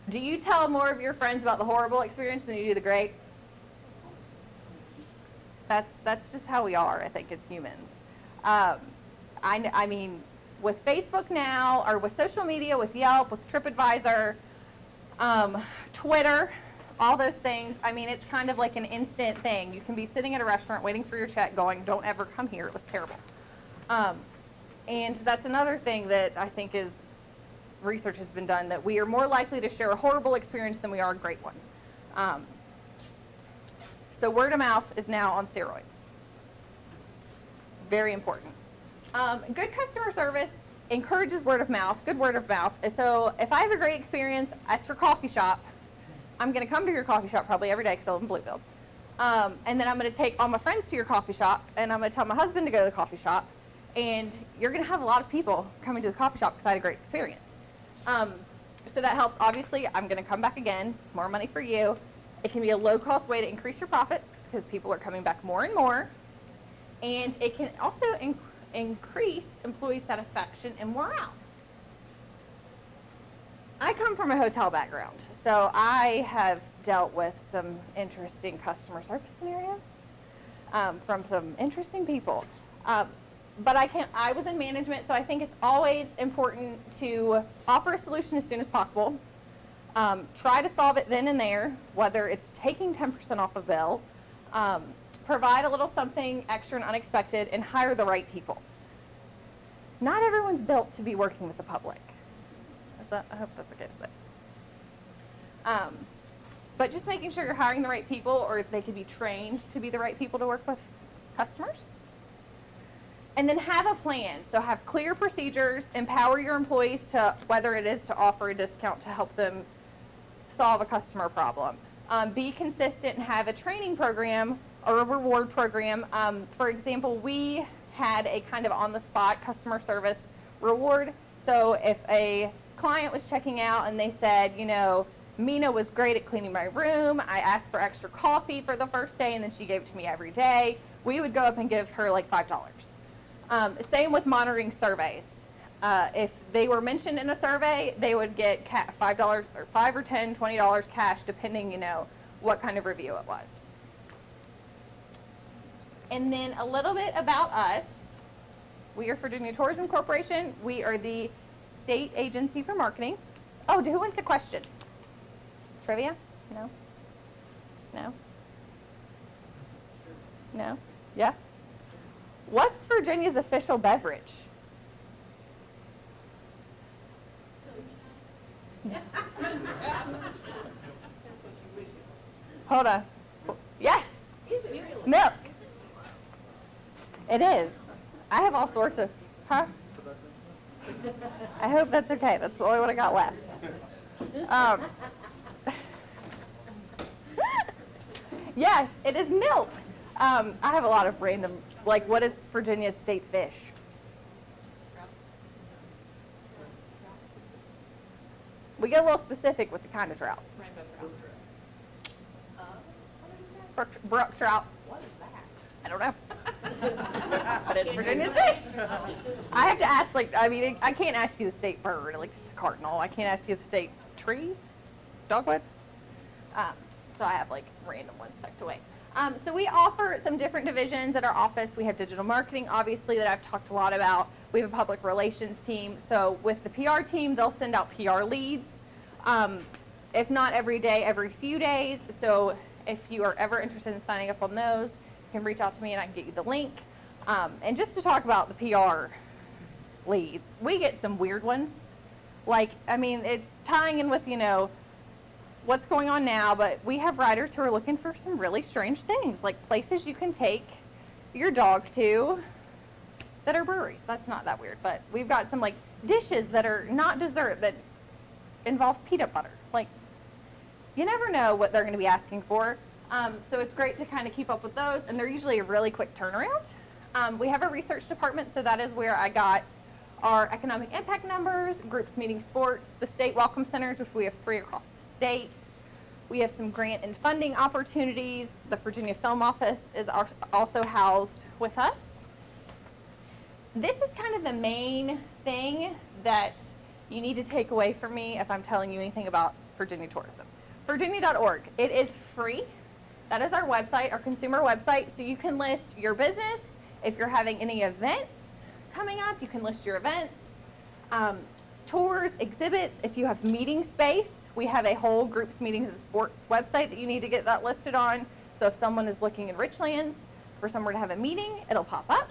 Do you tell more of your friends about the horrible experience than you do the great? That's just how we are, I think, as humans. I mean, with Facebook now, or with social media, with Yelp, with TripAdvisor, Twitter, all those things, I mean, it's kind of like an instant thing. You can be sitting at a restaurant waiting for your check going, don't ever come here, it was terrible. And that's another thing that I think is, research has been done, that we are more likely to share a horrible experience than we are a great one. So word of mouth is now on steroids. Very important. Good customer service encourages word of mouth, good word of mouth. So if I have a great experience at your coffee shop, I'm going to come to your coffee shop probably every day because I live in Bluefield. And then I'm going to take all my friends to your coffee shop, and I'm going to tell my husband to go to the coffee shop, and you're going to have a lot of people coming to the coffee shop because I had a great experience. So that helps. Obviously, I'm going to come back again, more money for you. It can be a low-cost way to increase your profits because people are coming back more and more. And it can also increase employee satisfaction and morale. I come from a hotel background, so I have dealt with some interesting customer service scenarios from some interesting people. But I was in management, so I think it's always important to offer a solution as soon as possible. Try to solve it then and there, whether it's taking 10% off a bill, provide a little something extra and unexpected, and hire the right people. Not everyone's built to be working with the public. I hope that's okay to say. But just making sure you're hiring the right people, or they could be trained to be the right people to work with customers. And then have a plan. So have clear procedures, empower your employees to, whether it is to offer a discount to help them solve a customer problem. Be consistent and have a training program or a reward program. For example, we had a kind of on-the-spot customer service reward. So if a client was checking out and they said, you know, Mina was great at cleaning my room, I asked for extra coffee for the first day, and then she gave it to me every day, we would go up and give her like $5. Same with monitoring surveys. If they were mentioned in a survey, they would get $5 or $5 or $10, $20 cash, depending, you know, what kind of review it was. And then a little bit about us. We are Virginia Tourism Corporation. We are the state agency for marketing. Oh, who wants a question? Trivia? No? No? No? Yeah? What's Virginia's official beverage? Hold on. Yes. Milk. It is. I have all sorts of, huh? I hope that's okay. That's the only one I got left. Yes, it is milk. I have a lot of random, like, what is Virginia's state fish? We get a little specific with the kind of trout. Rainbow trout. Brook trout. What is that? I don't know. But it's Virginia's fish. I have to ask, like, I mean, I can't ask you the state bird, like it's cardinal. I can't ask you the state tree, dogwood. So I have like random ones tucked away. So we offer some different divisions at our office. We have digital marketing, obviously, that I've talked a lot about. We have a public relations team. So with the PR team, they'll send out PR leads. If not every day, every few days. So if you are ever interested in signing up on those, you can reach out to me and I can get you the link. And just to talk about the PR leads, we get some weird ones. Like, I mean, it's tying in with, you know, what's going on now, but we have riders who are looking for some really strange things, like places you can take your dog to that are breweries. That's not that weird, but we've got some like dishes that are not dessert that involve peanut butter. Like, you never know what they're going to be asking for. So it's great to kind of keep up with those, and they're usually a really quick turnaround. We have a research department, so that is where I got our economic impact numbers, groups meeting sports, the state welcome centers, which we have 3 across the state. We have some grant and funding opportunities. The Virginia Film Office is also housed with us. This is kind of the main thing that you need to take away from me if I'm telling you anything about Virginia tourism. Virginia.org. It is free. That is our website, our consumer website, so you can list your business. If you're having any events coming up, you can list your events, tours, exhibits. If you have meeting space, we have a whole groups, meetings, and sports website that you need to get that listed on. So if someone is looking in Richlands for somewhere to have a meeting, it'll pop up.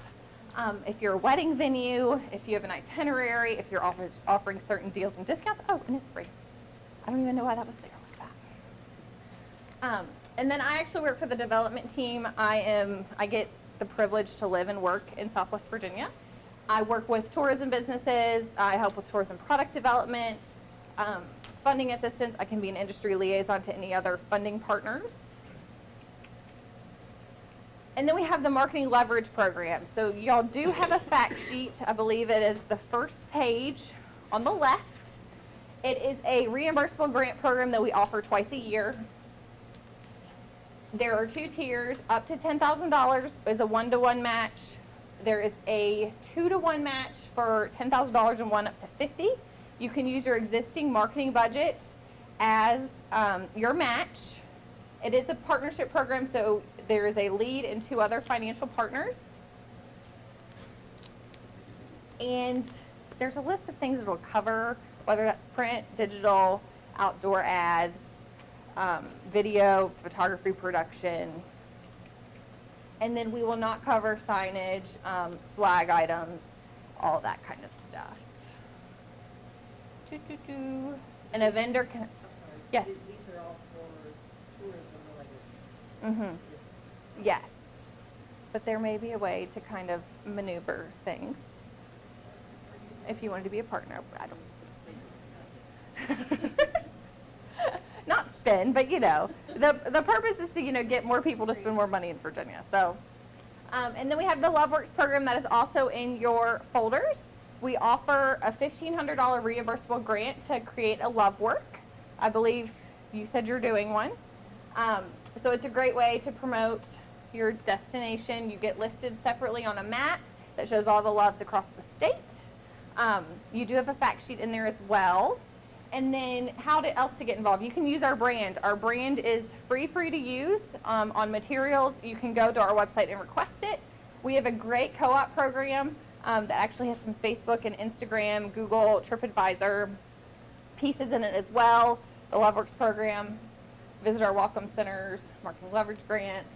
If you're a wedding venue, if you have an itinerary, if you're offering certain deals and discounts, oh, and it's free. I don't even know why that was there like that. And then I actually work for the development team. I get the privilege to live and work in Southwest Virginia. I work with tourism businesses. I help with tourism product development, funding assistance. I can be an industry liaison to any other funding partners. And then we have the marketing leverage program. So y'all do have a fact sheet. I believe it is the first page on the left. It is a reimbursable grant program that we offer twice a year. There are 2 tiers. Up to $10,000 is a 1-to-1 match. There is a 2-to-1 match for $10,000 and 1 up to $50,000. You can use your existing marketing budget as your match. It is a partnership program, so there is a lead and 2 other financial partners. And there's a list of things it will cover, whether that's print, digital, outdoor ads, video, photography production. And then we will not cover signage, swag items, all that kind of stuff. And a vendor can, I'm sorry. yes. These are all for tourism related Mm-hmm. business. Yes. But there may be a way to kind of maneuver things. If you wanted to be a partner, I don't. Not spend, but you know, the purpose is to, you know, get more people to spend more money in Virginia. So, and then we have the LoveWorks program that is also in your folders. We offer a $1,500 reimbursable grant to create a LoveWork. I believe you said you're doing one. So it's a great way to promote your destination. You get listed separately on a map that shows all the loves across the state. You do have a fact sheet in there as well. And then how else to get involved? You can use our brand. Our brand is free to use on materials. You can go to our website and request it. We have a great co-op program that actually has some Facebook and Instagram, Google, TripAdvisor pieces in it as well. The LoveWorks program, visit our welcome centers, marketing leverage grant.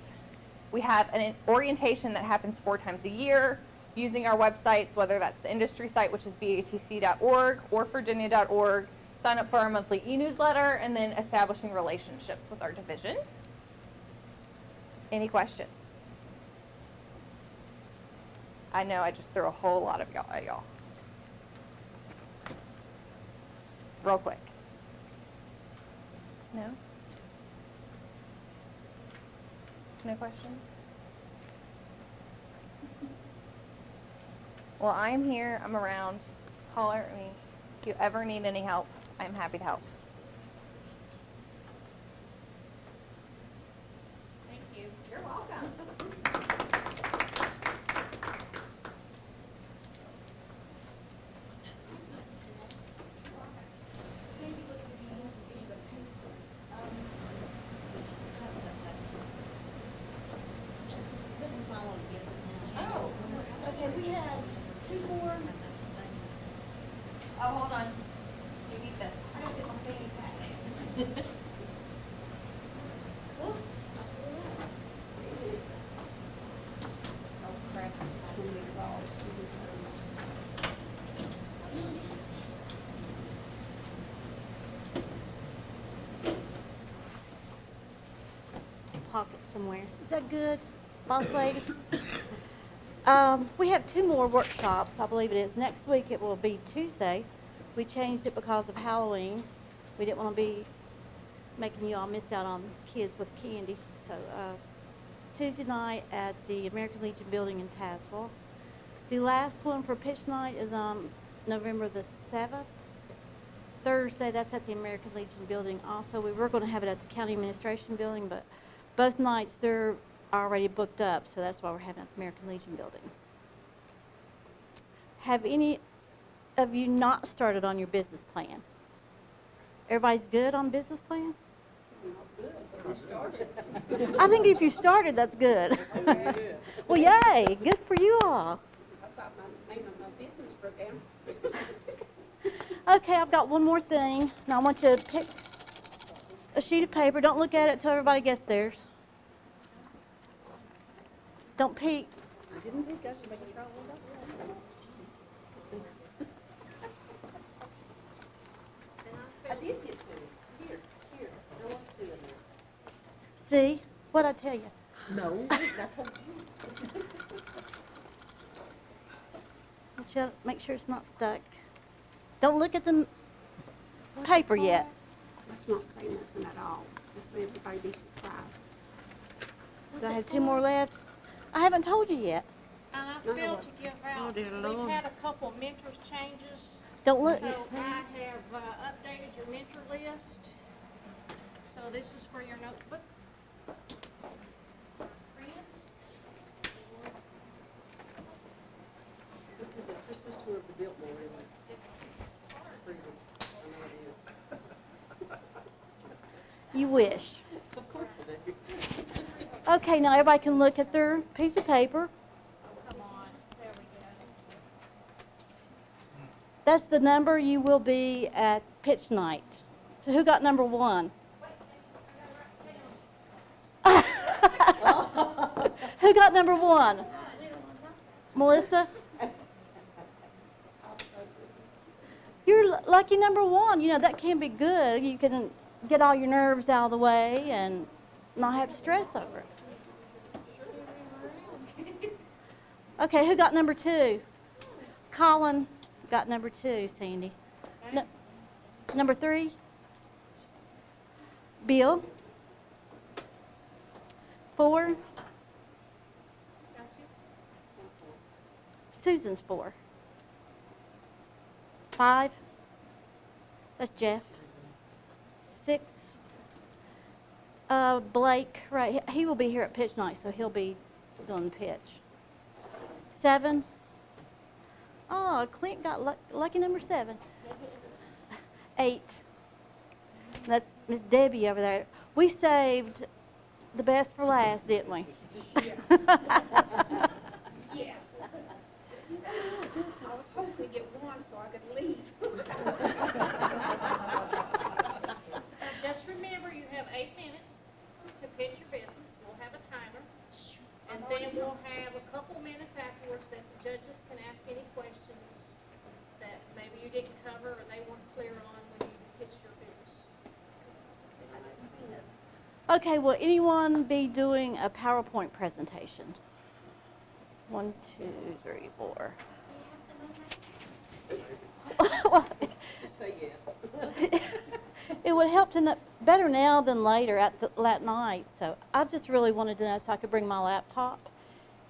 We have an orientation that happens 4 times a year using our websites, whether that's the industry site, which is vatc.org or virginia.org. Sign up for our monthly e-newsletter, and then establishing relationships with our division. Any questions? I know I just threw a whole lot of y'all at y'all. Real quick. No? No questions? Well, I am here. I'm around. Holler at me. If you ever need any help, I'm happy to help. Thank you. You're welcome. Oh, okay, we have 2 more. Oh, hold on. You need this. I gotta get my fanny pack. Whoops. Oh crap, this is when we call pocket somewhere. Is that good, boss lady? We have 2 more workshops, I believe it is. Next week it will be Tuesday. We changed it because of Halloween. We didn't want to be making you all miss out on kids with candy. So Tuesday night at the American Legion building in Tazewell. The last one for pitch night is on November the 7th. Thursday, that's at the American Legion building. Also, we were going to have it at the county administration building, but both nights they're already booked up, so that's why we're having it at the American Legion building. Have any of you not started on your business plan? Everybody's good on business plan? I think if you started, that's good. Well, yay, good for you all. I've got my name of my business wrote down. Okay, I've got one more thing, and I want you to pick a sheet of paper. Don't look at it until everybody gets theirs. Don't peek. I didn't think I should make a trial of that. I did get 2. Here. I want 2 in there. See? What'd I tell you? No, I told you. Want you to make sure it's not stuck. Don't look at the paper yet. Let's not say nothing at all. Let's let everybody be surprised. Do I have 2 more left? I haven't told you yet. And I failed to give out, we've had a couple mentors changes. Don't look. So I have updated your mentor list. So this is for your notebook. Friends. This is a Christmas tour of the Biltmore, really. Freedom. I know it is. You wish. Of course I do. Okay, now everybody can look at their piece of paper. Come on, there we go. That's the number you will be at pitch night. So who got number 1? Who got number 1? Melissa? You're lucky number 1. You know, that can be good. You can get all your nerves out of the way and not have to stress over it. Okay, who got number 2? Colin got number 2, Sandy. No, number 3? Bill? 4? Got you? Susan's 4. 5? That's Jeff. 6? Blake, right, he will be here at pitch night, so he'll be doing the pitch. 7? Oh, Clint got lucky number 7. 8. That's Miss Debbie over there. We saved the best for last, didn't we? Yeah. I was hoping to get one so I could leave. Just remember, you have 8 minutes to pitch your business. We'll have a timer. And then we'll have a couple minutes afterwards that the judges can ask any questions that maybe you didn't cover or they weren't clear on when you pitched your business. Okay, will anyone be doing a PowerPoint presentation? 1, 2, 3, 4. Well, Just say yes. it would help to know better now than later at night. So I just really wanted to know so I could bring my laptop.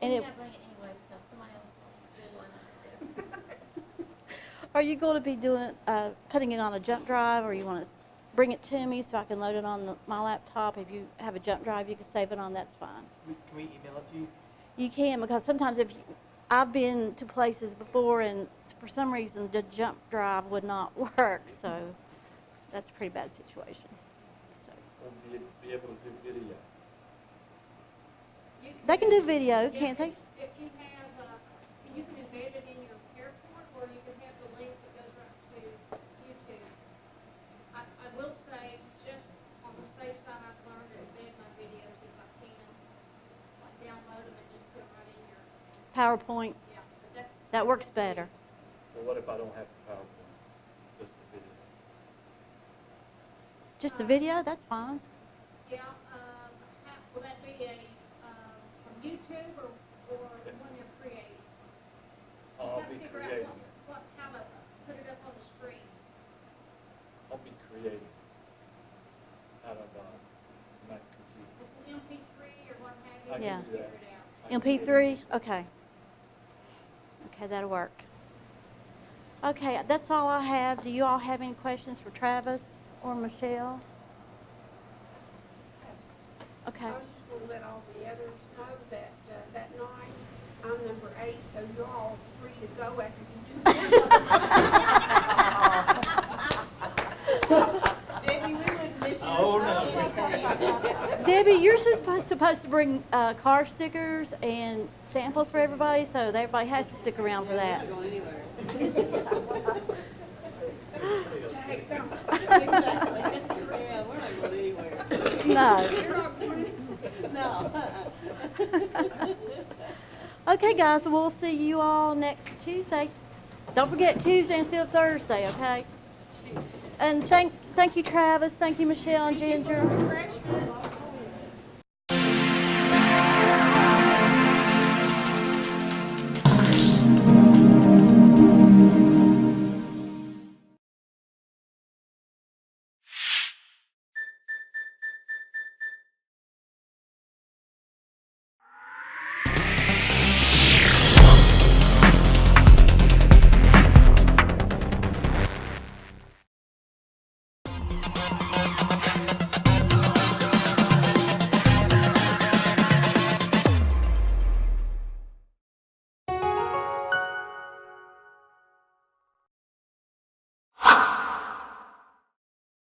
And You it, gotta bring it anyway, so somebody else will do one. are you going to be doing putting it on a jump drive, or you want to bring it to me so I can load it on my laptop? If you have a jump drive, you can save it on. That's fine. Can we email it to you? You can, because sometimes I've been to places before and for some reason the jump drive would not work, so that's a pretty bad situation. So We'll be able to do video. they can do video, can't they? If you have, you can embed it in your PowerPoint, or you can have the link that goes right to YouTube. I will say, just on the safe side, I've learned to embed my videos if I can. Like download them and just put them right in your, PowerPoint, yeah, but that's. that works better. Well, what if I don't have PowerPoint? Just the video? Just the video, that's fine. Yeah, will that be from YouTube or when you're creating? Just I'll gotta be figure creating out how to put it up on the screen. I'll be creating out of my computer. It's an MP3 or what have you. I can Yeah. do that. Figure it out. I can do MP3, okay. Okay, that'll work. Okay, that's all I have. Do you all have any questions for Travis or Michelle? Okay. I was just gonna let all the others know that, that night, I'm number 8, so you're all free to go after you do this. Debbie, we wouldn't miss yours. Oh, no. Debbie, you're supposed to bring car stickers and samples for everybody, so everybody has to stick around for that. Not going anywhere. Exactly. Yeah, we're not going anywhere. No. You're not going, no. Okay, guys, so we'll see you all next Tuesday. Don't forget Tuesday instead of Thursday, okay? And thank you, Travis. Thank you, Michelle and Ginger. Refreshments.